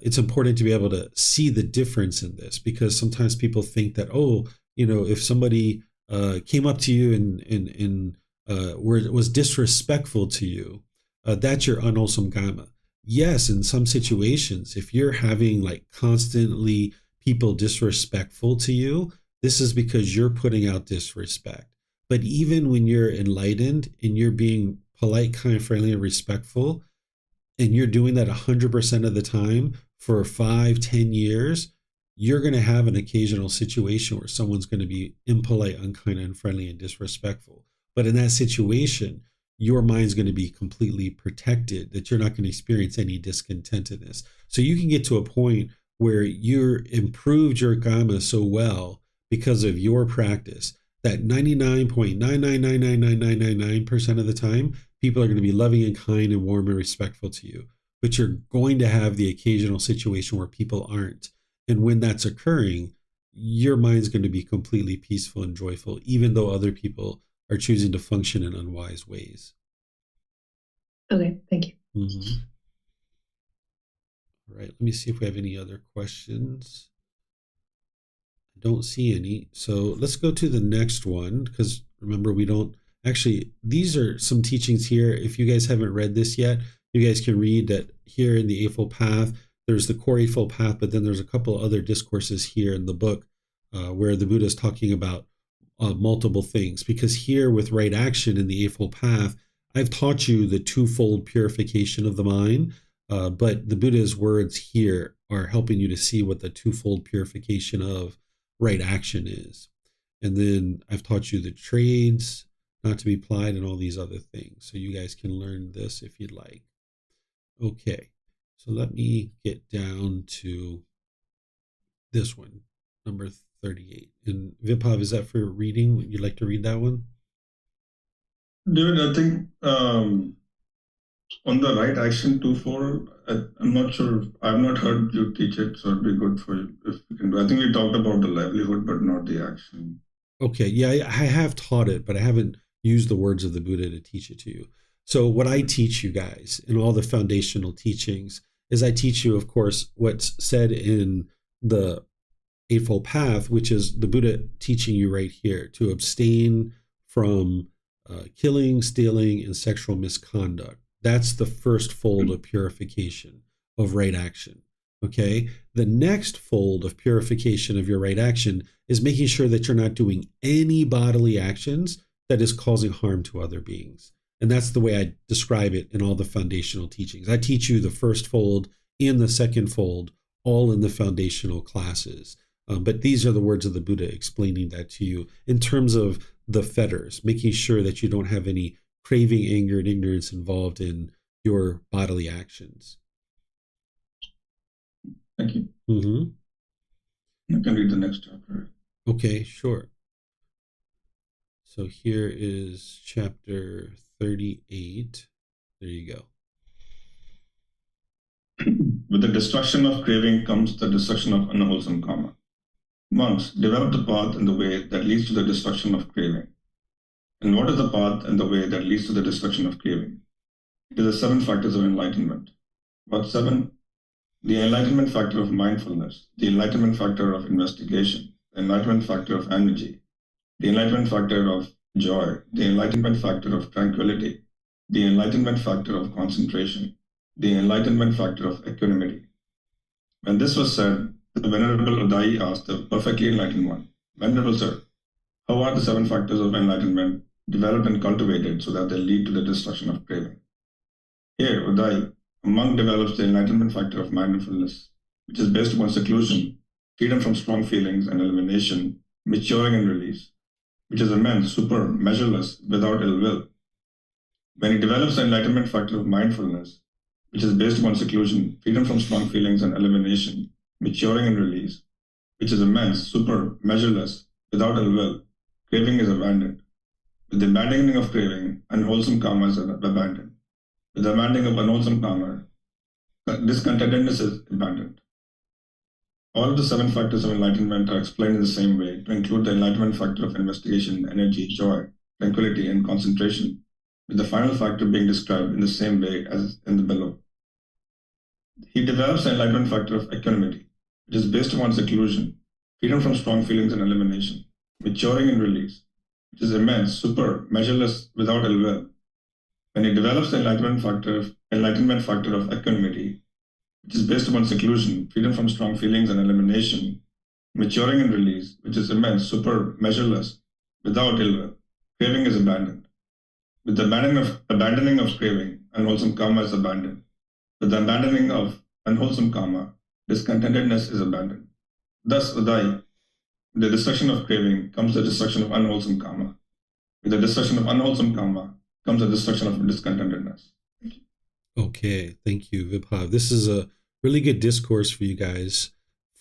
It's important to be able to see the difference in this, because sometimes people think that, if somebody came up to you and was disrespectful to you, that's your unwholesome Kamma. Yes, in some situations, if you're having like constantly people disrespectful to you, this is because you're putting out disrespect. But even when you're enlightened and you're being polite, kind, friendly, and respectful, and you're doing that 100% of the time for 5-10 years, you're going to have an occasional situation where someone's going to be impolite, unkind, unfriendly, and disrespectful. But in that situation, your mind's going to be completely protected, that you're not going to experience any discontentedness. So you can get to a point where you're improved your Kamma so well because of your practice that 99.9999999% of the time, people are going to be loving and kind and warm and respectful to you. But you're going to have the occasional situation where people aren't. And when that's occurring, your mind's going to be completely peaceful and joyful, even though other people are choosing to function in unwise ways. Okay, thank you. Mm-hmm. All right, let me see if we have any other questions. I don't see any. So let's go to the next one, because remember, we don't actually, these are some teachings here. If you guys haven't read this yet, you guys can read that here in the Eightfold Path. There's the core Eightfold Path, but then there's a couple other discourses here in the book where the Buddha is talking about multiple things. Because here with right action in the Eightfold Path, I've taught you the twofold purification of the mind, but the Buddha's words here are helping you to see what the twofold purification of right action is. And then I've taught you the trades, not to be applied, and all these other things. So you guys can learn this if you'd like. Okay, so let me get down to this one, number 38. And Vibhav, is that for reading? Would you like to read that one? David, I think on the right action twofold, I'm not sure. I've not heard you teach it, so it'd be good for you if you can do. I think we talked about the livelihood, but not the action. Okay, yeah, I have taught it, but I haven't used the words of the Buddha to teach it to you. So what I teach you guys in all the foundational teachings is I teach you, of course, what's said in the Eightfold Path, which is the Buddha teaching you right here to abstain from killing, stealing, and sexual misconduct. That's the first fold of purification of right action. Okay. The next fold of purification of your right action is making sure that you're not doing any bodily actions that is causing harm to other beings. And that's the way I describe it in all the foundational teachings. I teach you the first fold and the second fold, all in the foundational classes. But these are the words of the Buddha explaining that to you in terms of the fetters, making sure that you don't have any craving, anger, and ignorance involved in your bodily actions. Thank you. Mm-hmm. You can read the next chapter. Okay, sure. So here is chapter 38. There you go. With the destruction of craving comes the destruction of unwholesome Kamma. Monks, develop the path and the way that leads to the destruction of craving. And what is the path and the way that leads to the destruction of craving? It is the 7 factors of enlightenment. What 7? The enlightenment factor of mindfulness, the enlightenment factor of investigation, the enlightenment factor of energy, the enlightenment factor of joy, the enlightenment factor of tranquility, the enlightenment factor of concentration, the enlightenment factor of equanimity. When this was said, The Venerable Udai asked the perfectly enlightened one, Venerable Sir, how are the 7 factors of enlightenment developed and cultivated so that they lead to the destruction of craving? Here, Udai, a monk develops the enlightenment factor of mindfulness, which is based upon seclusion, freedom from strong feelings and elimination, maturing and release, which is immense, super, measureless, without ill will. When he develops the enlightenment factor of mindfulness, which is based upon seclusion, freedom from strong feelings and elimination, maturing and release, which is immense, super, measureless, without ill will, craving is abandoned. With the abandoning of craving, unwholesome karma is abandoned. With the abandoning of unwholesome karma, discontentedness is abandoned. All of the 7 factors of enlightenment are explained in the same way to include the enlightenment factor of investigation, energy, joy, tranquility, and concentration, with the final factor being described in the same way as in the below. He develops the enlightenment factor of equanimity, which is based upon seclusion, freedom from strong feelings and elimination, maturing and release, which is immense, super, measureless, without ill will. When he develops the enlightenment factor of equanimity, which is based upon seclusion, freedom from strong feelings and elimination, maturing and release, which is immense, super, measureless, without ill will, craving is abandoned. With the abandoning of craving, unwholesome karma is abandoned. With the abandoning of unwholesome karma, discontentedness is abandoned. Thus, Udai, with the destruction of craving comes the destruction of unwholesome karma. With the destruction of unwholesome karma comes the destruction of discontentedness. Okay, thank you, Vibhav. This is a really good discourse for you guys.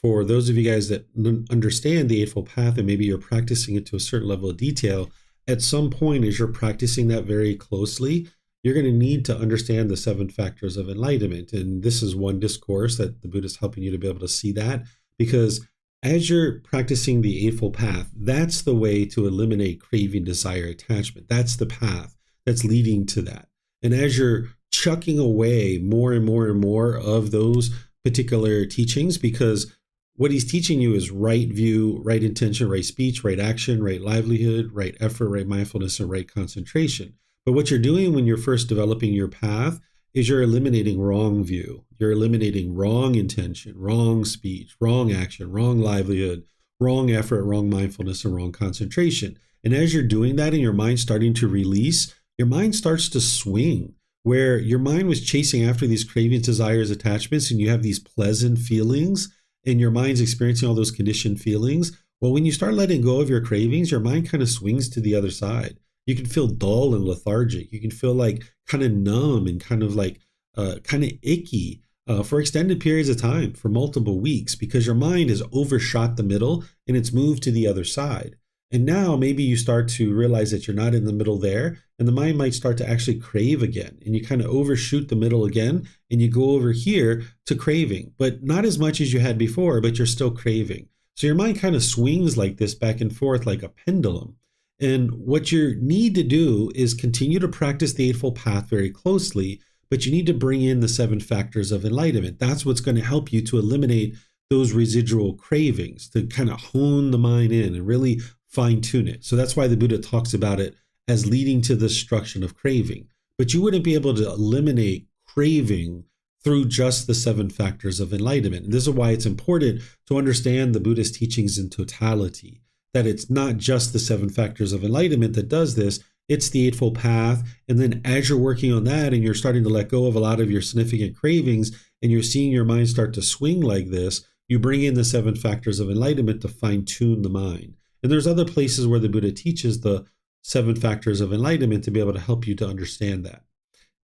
For those of you guys that understand the Eightfold Path and maybe you're practicing it to a certain level of detail, at some point as you're practicing that very closely, you're going to need to understand the 7 factors of enlightenment. And this is one discourse that the Buddha is helping you to be able to see that, because as you're practicing the Eightfold Path, that's the way to eliminate craving, desire, attachment. That's the path that's leading to that. And as you're chucking away more and more and more of those particular teachings, because what he's teaching you is right view, right intention, right speech, right action, right livelihood, right effort, right mindfulness, and right concentration. But what you're doing when you're first developing your path is you're eliminating wrong view. You're eliminating wrong intention, wrong speech, wrong action, wrong livelihood, wrong effort, wrong mindfulness, and wrong concentration. And as you're doing that and your mind's starting to release, your mind starts to swing, where your mind was chasing after these cravings, desires, attachments, and you have these pleasant feelings, and your mind's experiencing all those conditioned feelings. Well, when you start letting go of your cravings, your mind kind of swings to the other side. You can feel dull and lethargic. You can feel like kind of numb and kind of like kind of icky for extended periods of time, for multiple weeks, because your mind has overshot the middle and it's moved to the other side. And now maybe you start to realize that you're not in the middle there, and the mind might start to actually crave again. And you kind of overshoot the middle again, and you go over here to craving, but not as much as you had before, but you're still craving. So your mind kind of swings like this back and forth like a pendulum. And what you need to do is continue to practice the Eightfold Path very closely, but you need to bring in the 7 factors of enlightenment. That's what's going to help you to eliminate those residual cravings, to kind of hone the mind in and really fine tune it. So that's why the Buddha talks about it as leading to the destruction of craving. But you wouldn't be able to eliminate craving through just the 7 factors of enlightenment. And this is why it's important to understand the Buddhist teachings in totality, that it's not just the 7 factors of enlightenment that does this, it's the Eightfold Path. And then as you're working on that and you're starting to let go of a lot of your significant cravings and you're seeing your mind start to swing like this, you bring in the 7 factors of enlightenment to fine tune the mind. And there's other places where the Buddha teaches the 7 factors of enlightenment to be able to help you to understand that.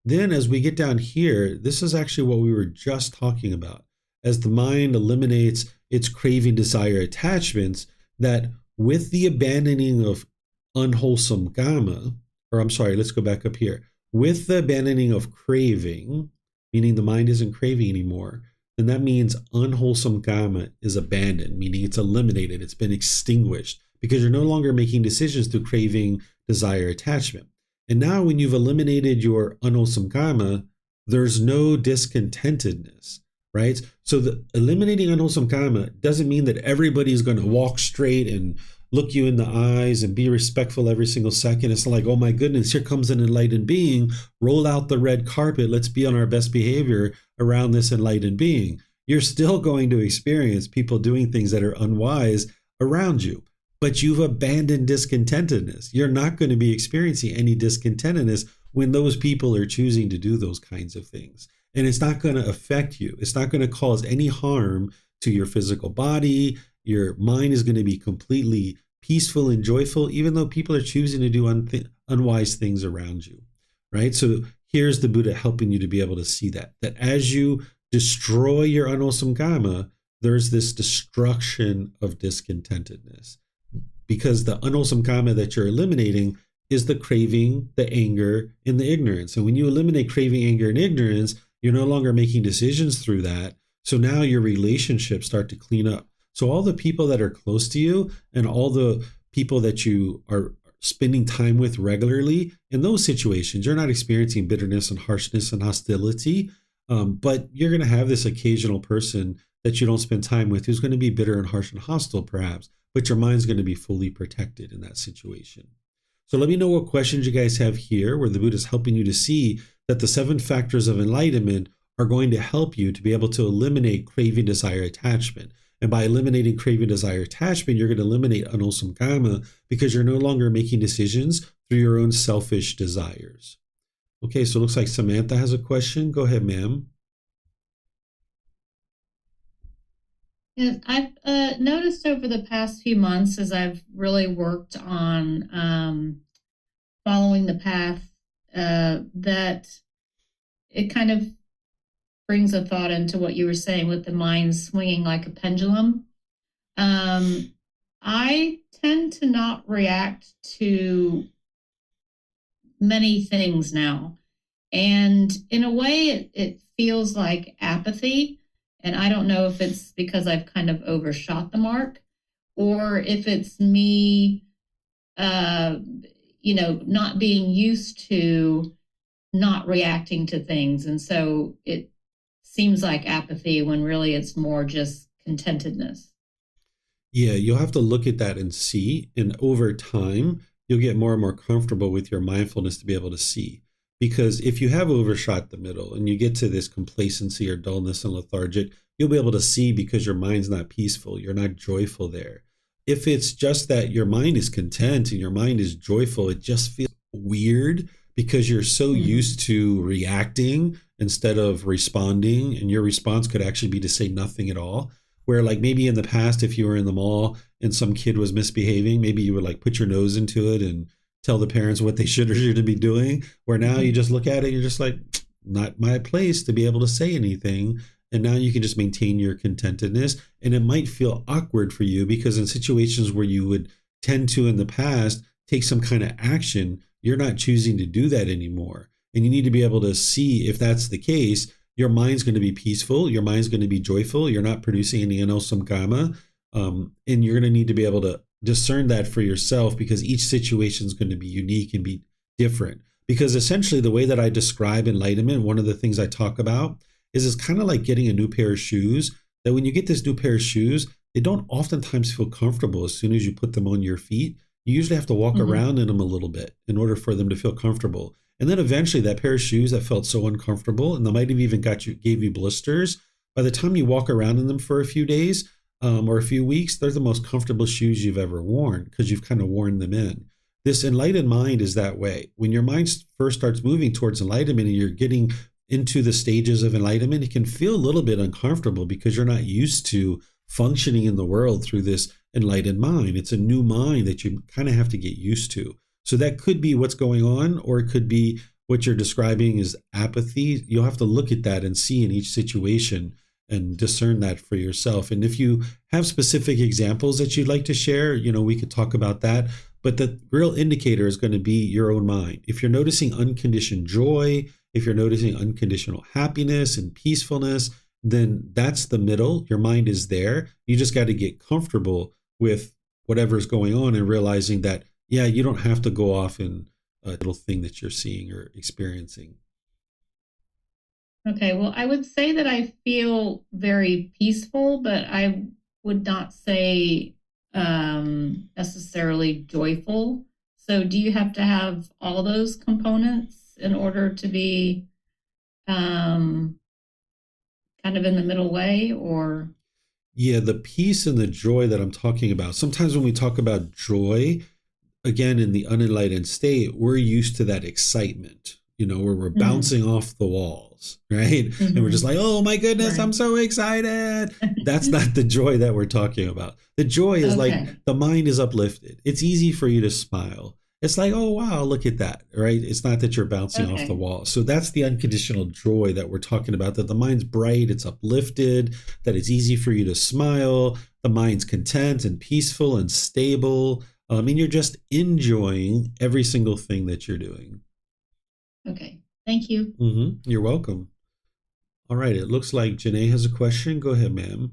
Then as we get down here, this is actually what we were just talking about. As the mind eliminates its craving, desire, attachments, that with the abandoning of unwholesome kamma, or I'm sorry, let's go back up here. With the abandoning of craving, meaning the mind isn't craving anymore, then that means unwholesome kamma is abandoned, meaning it's eliminated, it's been extinguished, because you're no longer making decisions through craving, desire, attachment. And now when you've eliminated your unwholesome kamma, there's no discontentedness, right? So the eliminating unwholesome kamma doesn't mean that everybody's going to walk straight and look you in the eyes and be respectful every single second. It's like, oh my goodness, here comes an enlightened being, roll out the red carpet, let's be on our best behavior around this enlightened being. you're still going to experience people doing things that are unwise around you. But you've abandoned discontentedness. You're not going to be experiencing any discontentedness when those people are choosing to do those kinds of things. And it's not going to affect you. It's not going to cause any harm to your physical body. Your mind is going to be completely peaceful and joyful, even though people are choosing to do unwise things around you, right? So here's the Buddha helping you to be able to see that as you destroy your unwholesome Kamma, there's this destruction of discontentedness. Because the unwholesome Kamma that you're eliminating is the craving, the anger, and the ignorance. And when you eliminate craving, anger, and ignorance, you're no longer making decisions through that. So now your relationships start to clean up. So all the people that are close to you and all the people that you are spending time with regularly, in those situations, you're not experiencing bitterness and harshness and hostility, but you're going to have this occasional person that you don't spend time with who's going to be bitter and harsh and hostile, perhaps, but your mind's going to be fully protected in that situation. So let me know what questions you guys have here, where the Buddha is helping you to see that the 7 factors of enlightenment are going to help you to be able to eliminate craving, desire, attachment. And by eliminating craving, desire, attachment, you're going to eliminate unwholesome Kamma because you're no longer making decisions through your own selfish desires. Okay, so it looks like Samantha has a question. Go ahead, ma'am. Yes, I've noticed over the past few months as I've really worked on following the path that it kind of brings a thought into what you were saying with the mind swinging like a pendulum. I tend to not react to many things now. And in a way, it feels like apathy. And I don't know if it's because I've kind of overshot the mark or if it's me, not being used to not reacting to things. And so it seems like apathy when really it's more just contentedness. Yeah, you'll have to look at that and see. And over time, you'll get more and more comfortable with your mindfulness to be able to see. Because if you have overshot the middle and you get to this complacency or dullness and lethargic, you'll be able to see because your mind's not peaceful. You're not joyful there. If it's just that your mind is content and your mind is joyful, it just feels weird because you're so used to reacting instead of responding. And your response could actually be to say nothing at all. Where like maybe in the past, if you were in the mall and some kid was misbehaving, maybe you would like put your nose into it and tell the parents what they should or shouldn't be doing, where now you just look at it, you're just like, not my place to be able to say anything. And now you can just maintain your contentedness. And it might feel awkward for you because in situations where you would tend to in the past take some kind of action, you're not choosing to do that anymore. And you need to be able to see if that's the case, your mind's going to be peaceful, your mind's going to be joyful, you're not producing any unwholesome Kamma, and you're going to need to be able to discern that for yourself because each situation is going to be unique and be different. Because essentially the way that I describe enlightenment, one of the things I talk about is it's kind of like getting a new pair of shoes, that when you get this new pair of shoes, they don't oftentimes feel comfortable as soon as you put them on your feet. You usually have to walk around in them a little bit in order for them to feel comfortable. And then eventually that pair of shoes that felt so uncomfortable and they might have even gave you blisters, by the time you walk around in them for a few days or a few weeks, they're the most comfortable shoes you've ever worn because you've kind of worn them in. This enlightened mind is that way. When your mind first starts moving towards enlightenment and you're getting into the stages of enlightenment, it can feel a little bit uncomfortable because you're not used to functioning in the world through this enlightened mind. It's a new mind that you kind of have to get used to. So that could be what's going on, or it could be what you're describing as apathy. You'll have to look at that and see in each situation and discern that for yourself. And if you have specific examples that you'd like to share, we could talk about that. But the real indicator is going to be your own mind. If you're noticing unconditioned joy, if you're noticing unconditional happiness and peacefulness, then that's the middle. Your mind is there. You just got to get comfortable with whatever's going on and realizing that, yeah, you don't have to go off in a little thing that you're seeing or experiencing. Okay, well, I would say that I feel very peaceful, but I would not say necessarily joyful. So do you have to have all those components in order to be kind kind of in the middle way, or? Yeah, the peace and the joy that I'm talking about. Sometimes when we talk about joy, again, in the unenlightened state, we're used to that excitement, where we're bouncing off the walls, right? Mm-hmm. And we're just like, oh my goodness, Right. I'm so excited. That's not the joy that we're talking about. The joy is like the mind is uplifted. It's easy for you to smile. It's like, oh, wow, look at that, right? It's not that you're bouncing off the wall. So that's the unconditional joy that we're talking about, that the mind's bright, it's uplifted, that it's easy for you to smile. The mind's content and peaceful and stable. And you're just enjoying every single thing that you're doing. Okay. Thank you. Mm-hmm. You're welcome. All right. It looks like Janae has a question. Go ahead, ma'am.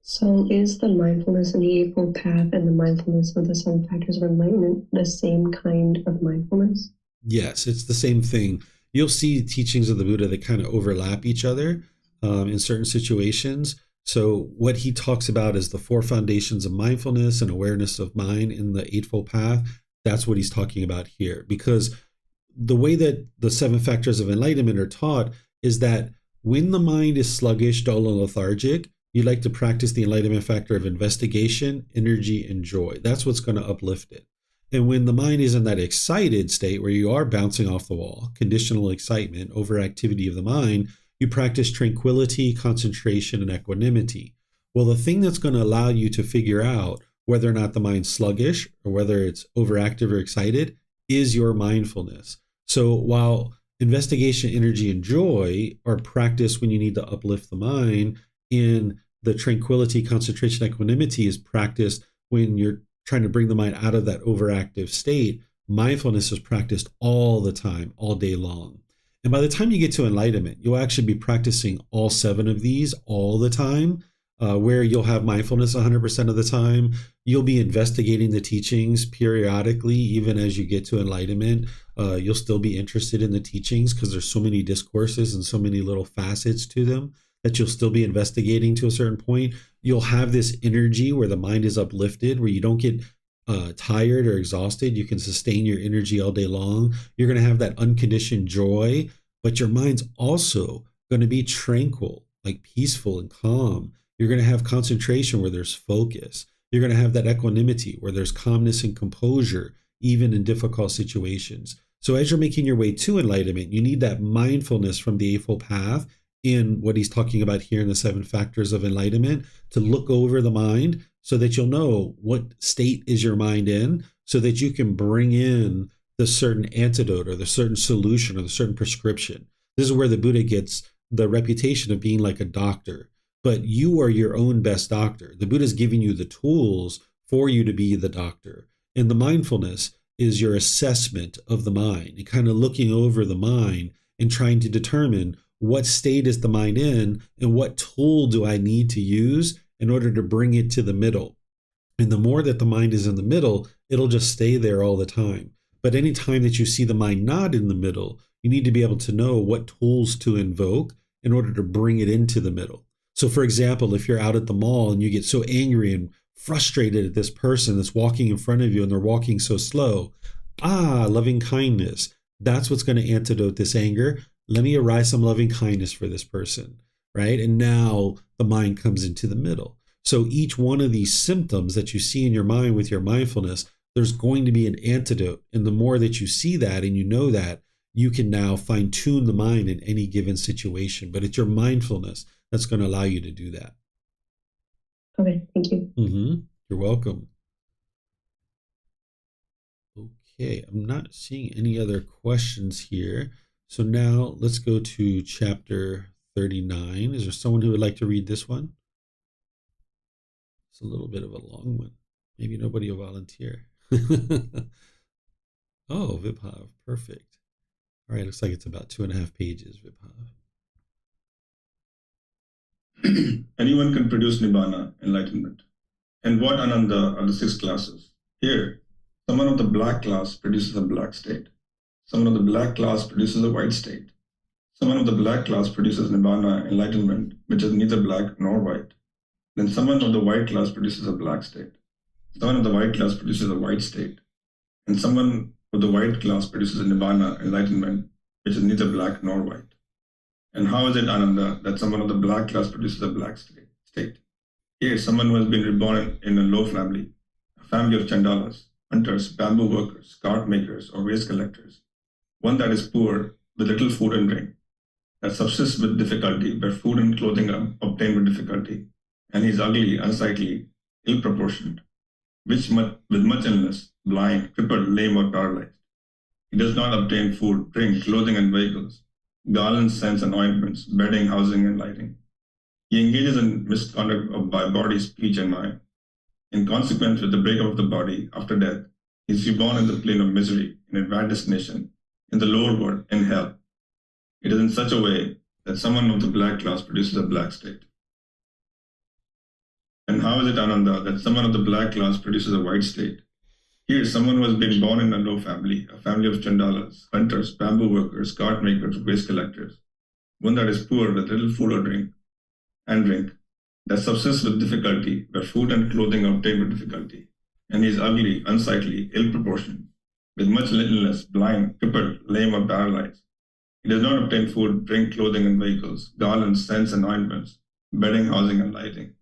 So is the mindfulness in the Eightfold Path and the mindfulness of the 7 Factors of Enlightenment the same kind of mindfulness? Yes, it's the same thing. You'll see teachings of the Buddha that kind of overlap each other in certain situations. So what he talks about is the 4 foundations of mindfulness and awareness of mind in the Eightfold Path. That's what he's talking about here. Because the way that the 7 factors of enlightenment are taught is that when the mind is sluggish, dull, and lethargic, you like to practice the enlightenment factor of investigation, energy, and joy. That's what's going to uplift it. And when the mind is in that excited state where you are bouncing off the wall, conditional excitement, overactivity of the mind, you practice tranquility, concentration, and equanimity. Well, the thing that's going to allow you to figure out whether or not the mind's sluggish or whether it's overactive or excited is your mindfulness. So while investigation, energy, and joy are practiced when you need to uplift the mind, in the tranquility, concentration, equanimity is practiced when you're trying to bring the mind out of that overactive state. Mindfulness is practiced all the time, all day long. And by the time you get to enlightenment, you'll actually be practicing all 7 of these all the time, where you'll have mindfulness 100% of the time. You'll be investigating the teachings periodically, even as you get to enlightenment. You'll still be interested in the teachings because there's so many discourses and so many little facets to them that you'll still be investigating to a certain point. You'll have this energy where the mind is uplifted, where you don't get tired or exhausted. You can sustain your energy all day long. You're going to have that unconditioned joy, but your mind's also going to be tranquil, like peaceful and calm. You're going to have concentration where there's focus. You're going to have that equanimity where there's calmness and composure, even in difficult situations. So as you're making your way to enlightenment, you need that mindfulness from the Eightfold Path in what he's talking about here in the 7 factors of enlightenment, to look over the mind so that you'll know what state is your mind in, so that you can bring in the certain antidote or the certain solution or the certain prescription. This is where the Buddha gets the reputation of being like a doctor, but you are your own best doctor. The Buddha's giving you the tools for you to be the doctor. And the mindfulness is your assessment of the mind and kind of looking over the mind and trying to determine what state is the mind in and what tool do I need to use in order to bring it to the middle. And the more that the mind is in the middle, it'll just stay there all the time. But any time that you see the mind not in the middle, you need to be able to know what tools to invoke in order to bring it into the middle. So for example, if you're out at the mall and you get so angry and frustrated at this person that's walking in front of you and they're walking so slow, loving kindness, that's what's going to antidote this anger. Let me arise some loving kindness for this person, right? And now the mind comes into the middle. So each one of these symptoms that you see in your mind with your mindfulness, there's going to be an antidote. And the more that you see that and you know that, you can now fine tune the mind in any given situation. But it's your mindfulness that's going to allow you to do that. Okay, thank you. You're welcome. Okay, I'm not seeing any other questions here. So now let's go to chapter 39. Is there someone who would like to read this one? It's a little bit of a long one. Maybe nobody will volunteer. Oh, Vibhav, perfect. All right, looks like it's about 2.5 pages, Vibhav. Anyone can produce Nibbana, enlightenment. And what, Ananda, are the 6 classes? Here, someone of the black class produces a black state. Someone of the black class produces a white state. Someone of the black class produces Nibbana, enlightenment, which is neither black nor white. Then someone of the white class produces a black state. Someone of the white class produces a white state. And someone of the white class produces a Nibbana, enlightenment, which is neither black nor white. And how is it, Ananda, that someone of the black class produces a black state? Here, someone who has been reborn in a low family, a family of chandalas, hunters, bamboo workers, cart makers, or waste collectors, one that is poor with little food and drink, that subsists with difficulty, where food and clothing are obtained with difficulty, and he is ugly, unsightly, ill-proportioned, with much illness, blind, crippled, lame, or paralyzed. He does not obtain food, drink, clothing, and vehicles, garlands, scents, and ointments, bedding, housing, and lighting. He engages in misconduct by body, speech, and mind. In consequence, with the breakup of the body after death, he is reborn in the plane of misery, in a bad destination, in the lower world, in hell. It is in such a way that someone of the black class produces a black state. And how is it, Ananda, that someone of the black class produces a white state? Here, someone who has been born in a low family, a family of chandalas, hunters, bamboo workers, cart makers, waste collectors, one that is poor with little food or drink, that subsists with difficulty, where food and clothing are obtained with difficulty, and he is ugly, unsightly, ill-proportioned, with much illness, blind, crippled, lame, or paralyzed. He does not obtain food, drink, clothing, and vehicles, garlands, scents, and ointments, bedding, housing, and lighting.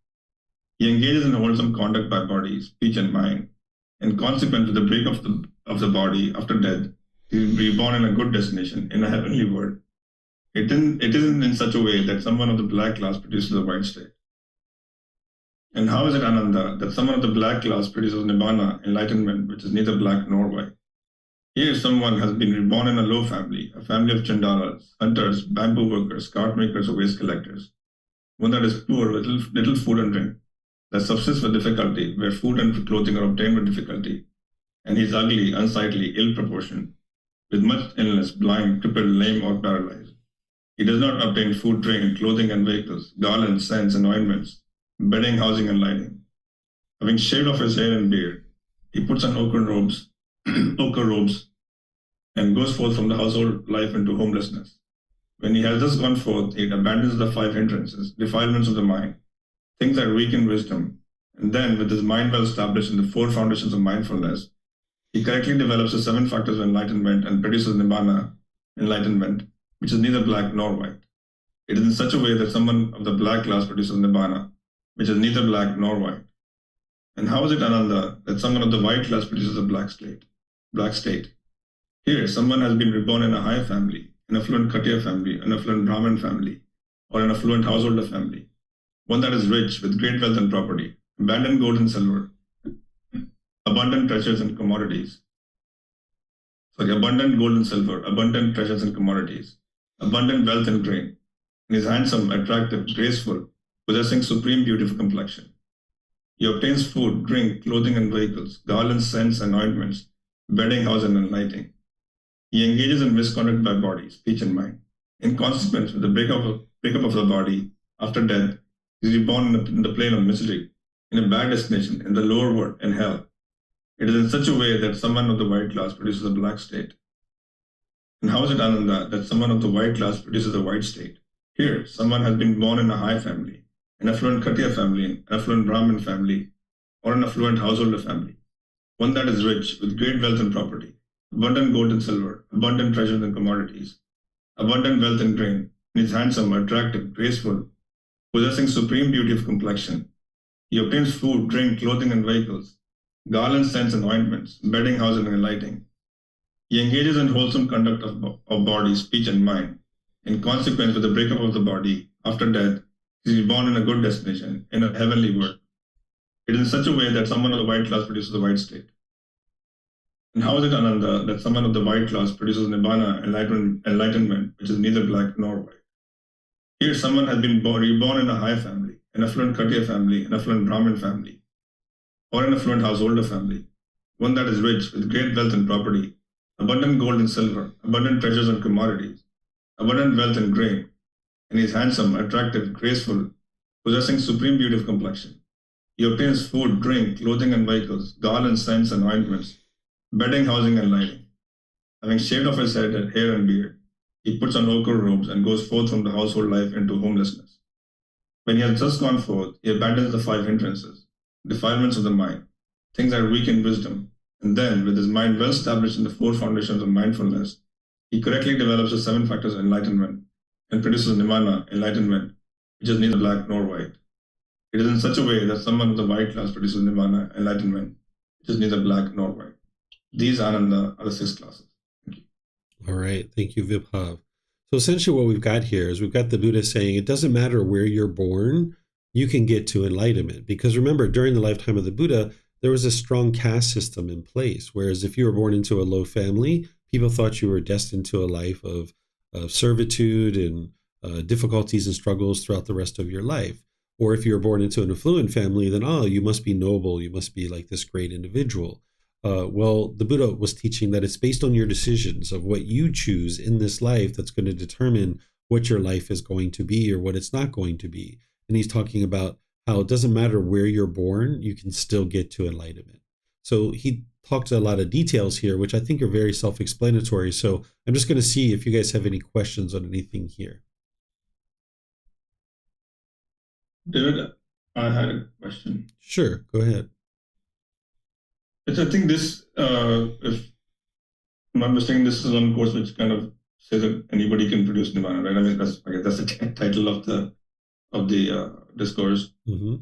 He engages in wholesome conduct by body, speech, and mind. In consequence of the break of the body after death, he is reborn in a good destination, in a heavenly world. It isn't in such a way that someone of the black class produces a white state. And how is it, Ananda, that someone of the black class produces nibbana, enlightenment, which is neither black nor white? Here, someone has been reborn in a low family, a family of chandalas, hunters, bamboo workers, cart makers, or waste collectors, one that is poor with little food and drink, that subsists with difficulty, where food and clothing are obtained with difficulty, and he is ugly, unsightly, ill-proportioned, with much illness, blind, crippled, lame, or paralyzed. He does not obtain food, drink, clothing, and vehicles, garlands, scents, and ointments, bedding, housing, and lighting. Having shaved off his hair and beard, he puts on ochre robes, and goes forth from the household life into homelessness. When he has thus gone forth, he abandons the 5 hindrances, defilements of the mind, things that weaken wisdom, and then, with his mind well established in the 4 foundations of mindfulness, he correctly develops the 7 factors of enlightenment and produces nibbana, enlightenment, which is neither black nor white. It is in such a way that someone of the black class produces nibbana, which is neither black nor white. And how is it, Ananda, that someone of the white class produces a black state? Here, someone has been reborn in a high family, an affluent Khattiya family, an affluent Brahmin family, or an affluent householder family, one that is rich with great wealth and property, abundant gold and silver, abundant treasures and commodities. Abundant gold and silver, abundant treasures and commodities, abundant wealth and grain, and is handsome, attractive, graceful, possessing supreme beauty of complexion. He obtains food, drink, clothing, and vehicles, garlands, scents, and ointments, bedding, housing, and lighting. He engages in misconduct by body, speech, and mind. In consequence, with the breakup of the body after death, he is reborn in the plane of misery, in a bad destination, in the lower world, in hell. It is in such a way that someone of the white class produces a black state. And how is it, Ananda, that someone of the white class produces a white state? Here, someone has been born in a high family, an affluent Khattiya family, an affluent Brahmin family, or an affluent householder family, one that is rich with great wealth and property, abundant gold and silver, abundant treasures and commodities, abundant wealth and grain, and is handsome, attractive, graceful, possessing supreme beauty of complexion. He obtains food, drink, clothing, and vehicles, garlands, scents, and ointments, bedding, housing, and lighting. He engages in wholesome conduct of body, speech, and mind. In consequence, with the breakup of the body after death, he is reborn in a good destination, in a heavenly world. It is in such a way that someone of the white class produces a white state. And how is it, Ananda, that someone of the white class produces nibbana, enlightenment, which is neither black nor white? Here, someone has been reborn in a high family, an affluent Khattiya family, an affluent Brahmin family, or an affluent householder family, one that is rich with great wealth and property, abundant gold and silver, abundant treasures and commodities, abundant wealth and grain, and is handsome, attractive, graceful, possessing supreme beauty of complexion. He obtains food, drink, clothing, and vehicles, garlands, scents, and ointments, bedding, housing, and lighting. Having shaved off his head and hair and beard, he puts on ochre robes and goes forth from the household life into homelessness. When he has just gone forth, he abandons the 5 hindrances, defilements of the mind, things that weaken wisdom, and then, with his mind well established in the 4 foundations of mindfulness, he correctly develops the 7 factors of enlightenment and produces nirvana, enlightenment, which is neither black nor white. It is in such a way that someone of the white class produces nirvana, enlightenment, which is neither black nor white. These are in the other 6 classes. Thank you. All right. Thank you, Vibhav. So essentially what we've got here is we've got the Buddha saying it doesn't matter where you're born, you can get to enlightenment. Because remember, during the lifetime of the Buddha, there was a strong caste system in place. Whereas if you were born into a low family, people thought you were destined to a life of servitude and difficulties and struggles throughout the rest of your life. Or if you were born into an affluent family, then, oh, you must be noble, you must be like this great individual. Well, the Buddha was teaching that it's based on your decisions of what you choose in this life that's going to determine what your life is going to be or what it's not going to be. And he's talking about how it doesn't matter where you're born, you can still get to enlightenment. So he talked a lot of details here, which I think are very self-explanatory. So I'm just going to see if you guys have any questions on anything here. David, I had a question. Sure, go ahead. I think this, if I'm not mistaken, this is one course which kind of says that anybody can produce nirvana, right? I mean, I guess that's the title of the discourse. Mm-hmm.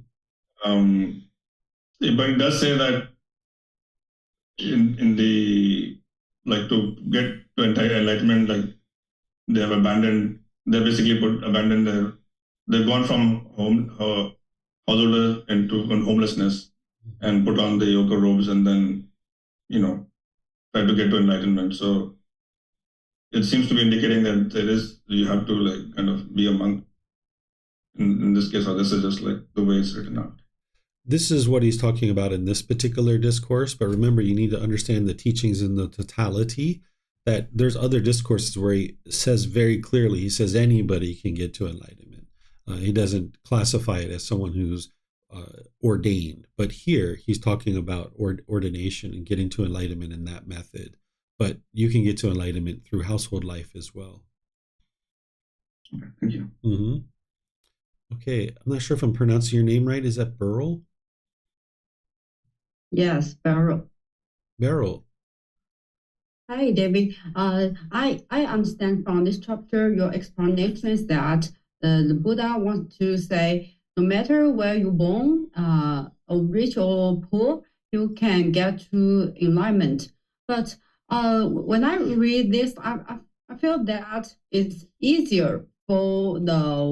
But it does say that in the, like, to get to entire enlightenment, like they have abandoned, they've gone from householder into homelessness and put on the yoga robes and then, try to get to enlightenment. So it seems to be indicating that you have to like kind of be a monk in this case, or this is just like the way it's written out. This is what he's talking about in this particular discourse. But remember, you need to understand the teachings in the totality, that there's other discourses where he says very clearly, he says anybody can get to enlightenment. He doesn't classify it as someone who's ordained. But here he's talking about ordination and getting to enlightenment in that method. But you can get to enlightenment through household life as well. Okay, thank you. Mm-hmm. Okay, I'm not sure if I'm pronouncing your name right. Is that Burl? Yes, Beryl. Beryl. Hi, David. I understand from this chapter your explanation is that the Buddha wants to say no matter where you're born, rich or poor, you can get to enlightenment. But when I read this, I feel that it's easier for the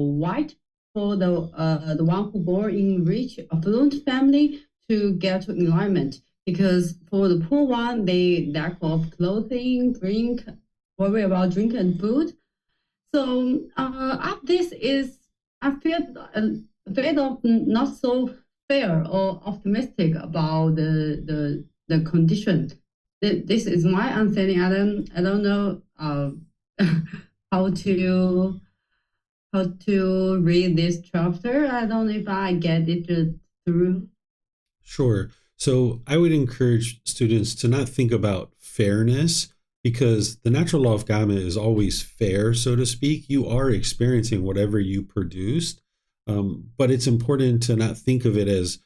one who born in rich affluent family to get to enlightenment, because for the poor one, they lack of clothing, worry about drink and food. So this is, I feel a bit of not so fair or optimistic about the condition. This is my understanding. I don't know how to read this chapter. I don't know if I get it through. Sure. So I would encourage students to not think about fairness, because the natural law of Kamma is always fair, so to speak. You are experiencing whatever you produced, but it's important to not think of it as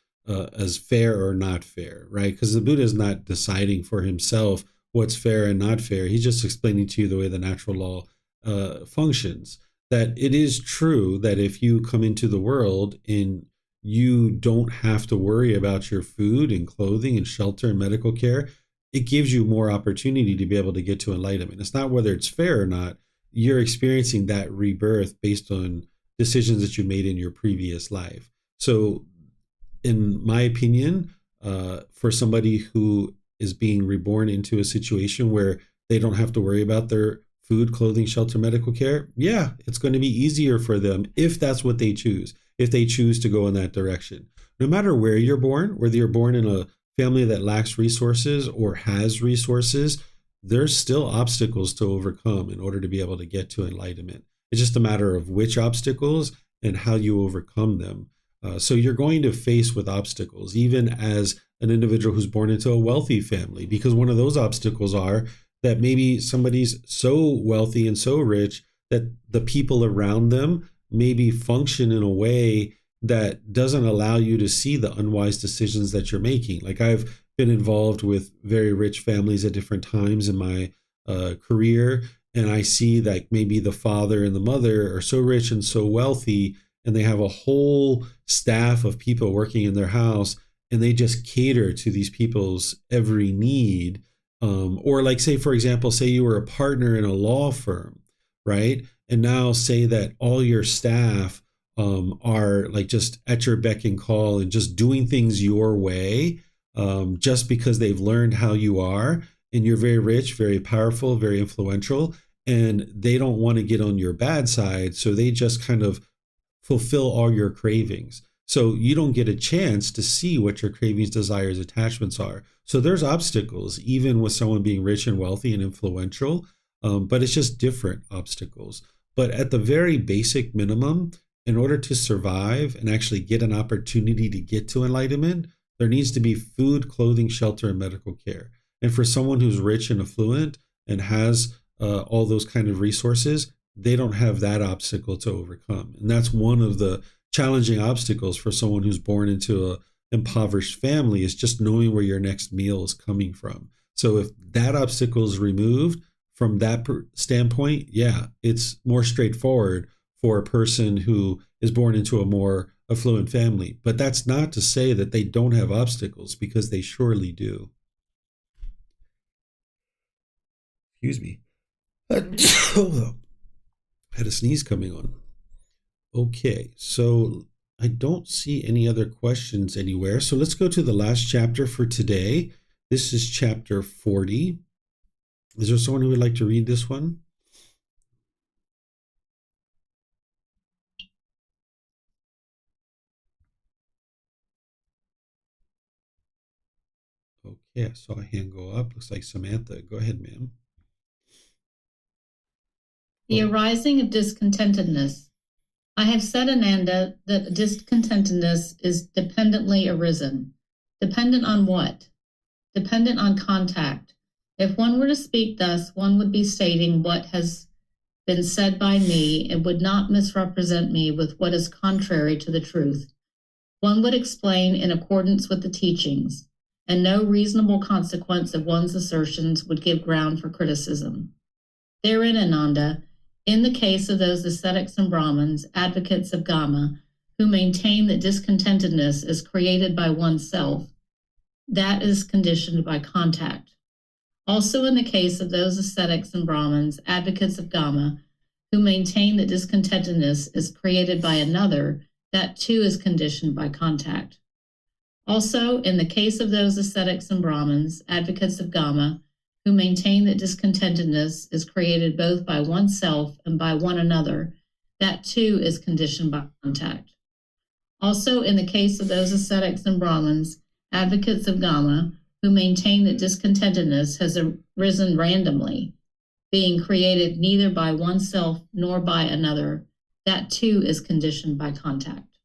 fair or not fair, right? Because the Buddha is not deciding for himself what's fair and not fair. He's just explaining to you the way the natural law functions. That it is true that if you come into the world and you don't have to worry about your food and clothing and shelter and medical care, it gives you more opportunity to be able to get to enlightenment. It's not whether it's fair or not. You're experiencing that rebirth based on decisions that you made in your previous life. So in my opinion, for somebody who is being reborn into a situation where they don't have to worry about their food, clothing, shelter, medical care, yeah, it's going to be easier for them if that's what they choose, if they choose to go in that direction. No matter where you're born, whether you're born in a family that lacks resources or has resources, there's still obstacles to overcome in order to be able to get to enlightenment. It's just a matter of which obstacles and how you overcome them. So you're going to face with obstacles, even as an individual who's born into a wealthy family, because one of those obstacles are that maybe somebody's so wealthy and so rich that the people around them maybe function in a way that doesn't allow you to see the unwise decisions that you're making. Like I've been involved with very rich families at different times in my career, and I see that maybe the father and the mother are so rich and so wealthy, and they have a whole staff of people working in their house, and they just cater to these people's every need. Or like, say, for example, say you were a partner in a law firm, right? And now say that all your staff are like just at your beck and call and just doing things your way, just because they've learned how you are, and you're very rich, very powerful, very influential, and they don't want to get on your bad side. So they just kind of fulfill all your cravings. So you don't get a chance to see what your cravings, desires, attachments are. So there's obstacles, even with someone being rich and wealthy and influential, but it's just different obstacles. But at the very basic minimum, in order to survive and actually get an opportunity to get to enlightenment, there needs to be food, clothing, shelter, and medical care. And for someone who's rich and affluent and has all those kind of resources, they don't have that obstacle to overcome. And that's one of the challenging obstacles for someone who's born into a impoverished family, is just knowing where your next meal is coming from. So if that obstacle is removed from that standpoint, yeah, it's more straightforward for a person who is born into a more affluent family. But that's not to say that they don't have obstacles, because they surely do. Excuse me. Had a sneeze coming on. Okay, so I don't see any other questions anywhere. So let's go to the last chapter for today. This is chapter 40. Is there someone who would like to read this one? Okay, I saw a hand go up. Looks like Samantha. Go ahead, ma'am. The arising of discontentedness. I have said, Ananda, that discontentedness is dependently arisen. Dependent on what? Dependent on contact. If one were to speak thus, one would be stating what has been said by me and would not misrepresent me with what is contrary to the truth. One would explain in accordance with the teachings, and no reasonable consequence of one's assertions would give ground for criticism. Therein, Ananda, in the case of those ascetics and Brahmins, advocates of Kamma, who maintain that discontentedness is created by oneself, that is conditioned by contact. Also in the case of those ascetics and Brahmins, advocates of Kamma, who maintain that discontentedness is created by another, that too is conditioned by contact. Also in the case of those ascetics and Brahmins, advocates of Kamma, who maintain that discontentedness is created both by oneself and by one another, that too is conditioned by contact. Also, in the case of those ascetics and Brahmins, advocates of Kamma, who maintain that discontentedness has arisen randomly, being created neither by oneself nor by another, that too is conditioned by contact.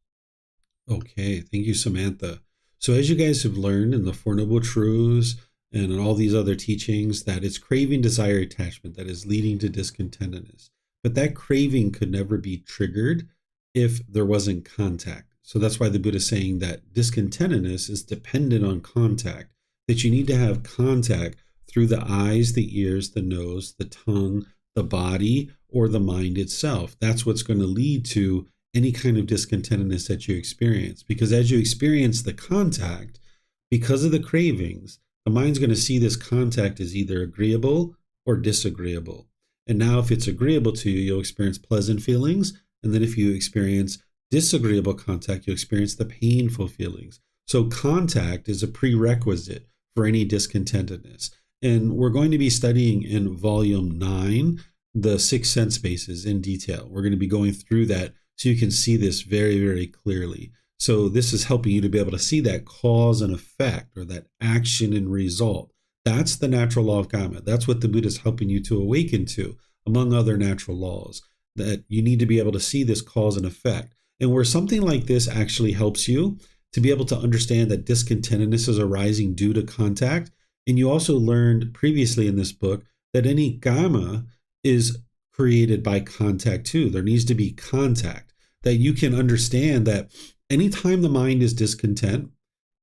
Okay, thank you, Samantha. So as you guys have learned in the Four Noble Truths and in all these other teachings, that it's craving, desire, attachment that is leading to discontentedness. But that craving could never be triggered if there wasn't contact. So that's why the Buddha is saying that discontentedness is dependent on contact, that you need to have contact through the eyes, the ears, the nose, the tongue, the body, or the mind itself. That's what's going to lead to any kind of discontentedness that you experience. Because as you experience the contact, because of the cravings, the mind's going to see this contact as either agreeable or disagreeable. And now if it's agreeable to you, you'll experience pleasant feelings. And then if you experience disagreeable contact, you'll experience the painful feelings. So contact is a prerequisite for any discontentedness. And we're going to be studying in volume 9, the 6 sense spaces in detail. We're going to be going through that so you can see this very, very clearly. So this is helping you to be able to see that cause and effect, or that action and result. That's the natural law of Kamma. That's what the Buddha is helping you to awaken to, among other natural laws, that you need to be able to see this cause and effect. And where something like this actually helps you to be able to understand that discontentedness is arising due to contact. And you also learned previously in this book that any Kamma is created by contact too. There needs to be contact, that you can understand that anytime the mind is discontent,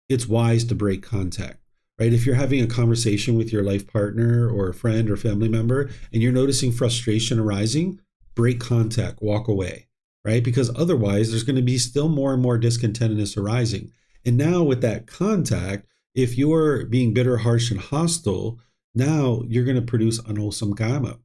it's wise to break contact. right? If you're having a conversation with your life partner or a friend or family member and you're noticing frustration arising, break contact, walk away, right? Because otherwise there's going to be still more and more discontentedness arising. And now with that contact, if you're being bitter, harsh, and hostile, now you're going to produce unwholesome karma.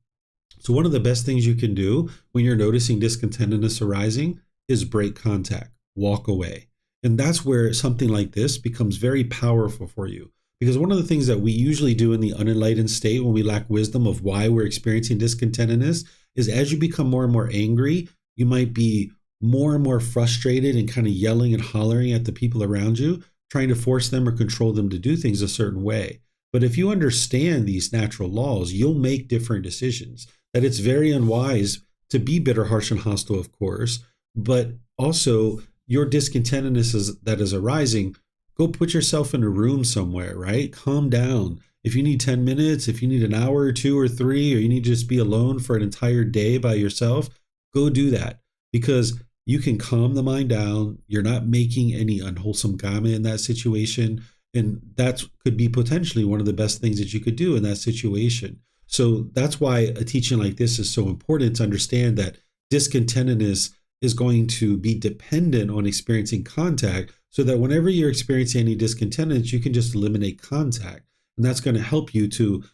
So one of the best things you can do when you're noticing discontentedness arising is break contact, walk away. And that's where something like this becomes very powerful for you. Because one of the things that we usually do in the unenlightened state when we lack wisdom of why we're experiencing discontentedness is as you become more and more angry, you might be more and more frustrated and kind of yelling and hollering at the people around you, trying to force them or control them to do things a certain way. But if you understand these natural laws, you'll make different decisions. That it's very unwise to be bitter, harsh, and hostile, of course, but also your discontentedness that is arising, go put yourself in a room somewhere, right? Calm down. If you need 10 minutes, if you need an hour or 2 or 3, or you need to just be alone for an entire day by yourself, go do that, because you can calm the mind down. You're not making any unwholesome karma in that situation. And that could be potentially one of the best things that you could do in that situation. So that's why a teaching like this is so important, to understand that discontentedness is going to be dependent on experiencing contact, so that whenever you're experiencing any discontentedness, you can just eliminate contact. And that's going to help you to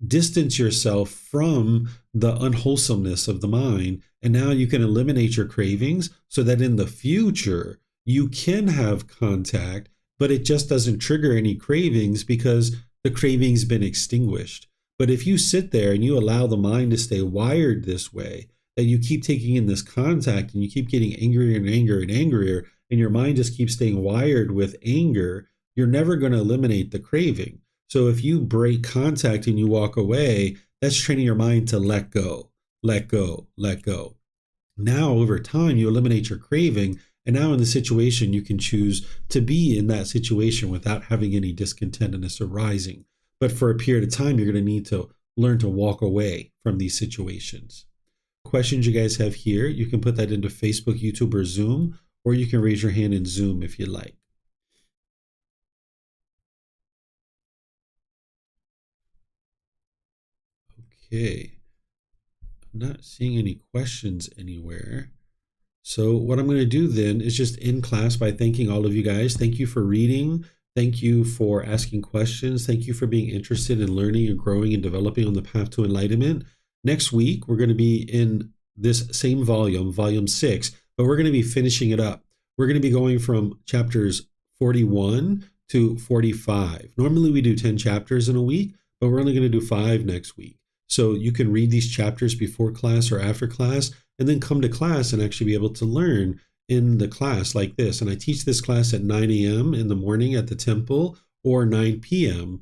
distance yourself from the unwholesomeness of the mind. And now you can eliminate your cravings so that in the future you can have contact, but it just doesn't trigger any cravings because the craving's been extinguished. But if you sit there and you allow the mind to stay wired this way, that you keep taking in this contact and you keep getting angrier and angrier and angrier, and your mind just keeps staying wired with anger, you're never going to eliminate the craving. So if you break contact and you walk away, that's training your mind to let go, let go, let go. Now, over time, you eliminate your craving. And now in the situation, you can choose to be in that situation without having any discontentedness arising. But for a period of time, you're going to need to learn to walk away from these situations. Questions you guys have here, you can put that into Facebook, YouTube, or Zoom, or you can raise your hand in Zoom if you like. Okay, I'm not seeing any questions anywhere. So what I'm going to do then is just end class by thanking all of you guys. Thank you for reading. Thank you for asking questions. Thank you for being interested in learning and growing and developing on the path to enlightenment. Next week, we're going to be in this same volume, volume 6, but we're going to be finishing it up. We're going to be going from chapters 41 to 45. Normally we do 10 chapters in a week, but we're only going to do 5 next week. So you can read these chapters before class or after class, and then come to class and actually be able to learn in the class like this. And I teach this class at 9 a.m. in the morning at the temple, or 9 p.m.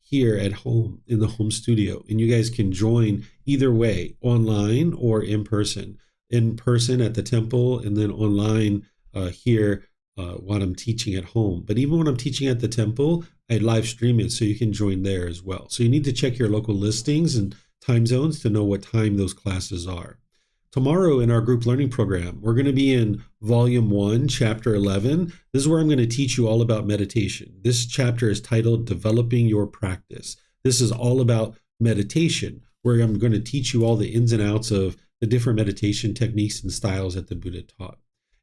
here at home in the home studio. And you guys can join either way, online or in person at the temple, and then online here while I'm teaching at home. But even when I'm teaching at the temple, I live stream it, so you can join there as well. So you need to check your local listings and time zones to know what time those classes are. Tomorrow in our group learning program, we're going to be in volume 1, chapter 11. This is where I'm going to teach you all about meditation. This chapter is titled Developing Your Practice. This is all about meditation, where I'm going to teach you all the ins and outs of the different meditation techniques and styles that the Buddha taught.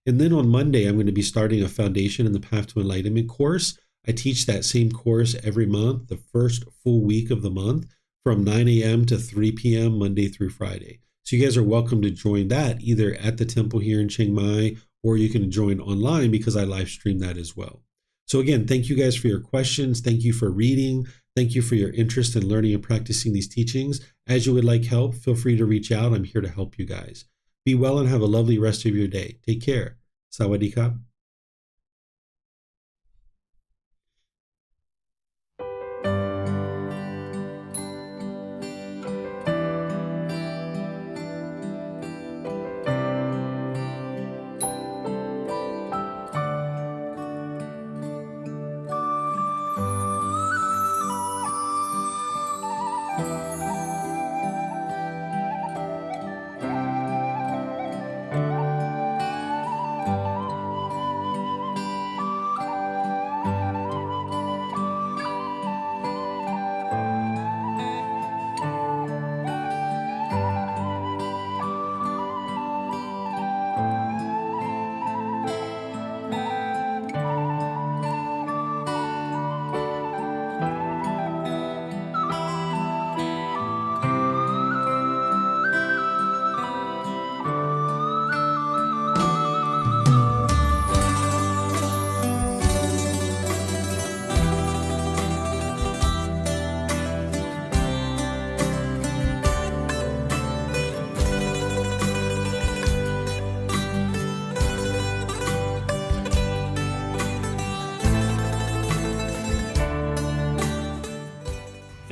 And then on Monday, I'm going to be starting a Foundation in the Path to Enlightenment course. I teach that same course every month, the first full week of the month, from 9 a.m. to 3 p.m. Monday through Friday. So you guys are welcome to join that either at the temple here in Chiang Mai, or you can join online because I live stream that as well. So again, thank you guys for your questions. Thank you for reading. Thank you for your interest in learning and practicing these teachings. As you would like help, feel free to reach out. I'm here to help you guys. Be well and have a lovely rest of your day. Take care. Sawadee ka.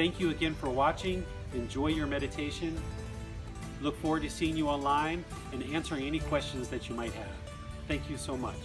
Thank you again for watching. Enjoy your meditation. Look forward to seeing you online and answering any questions that you might have. Thank you so much.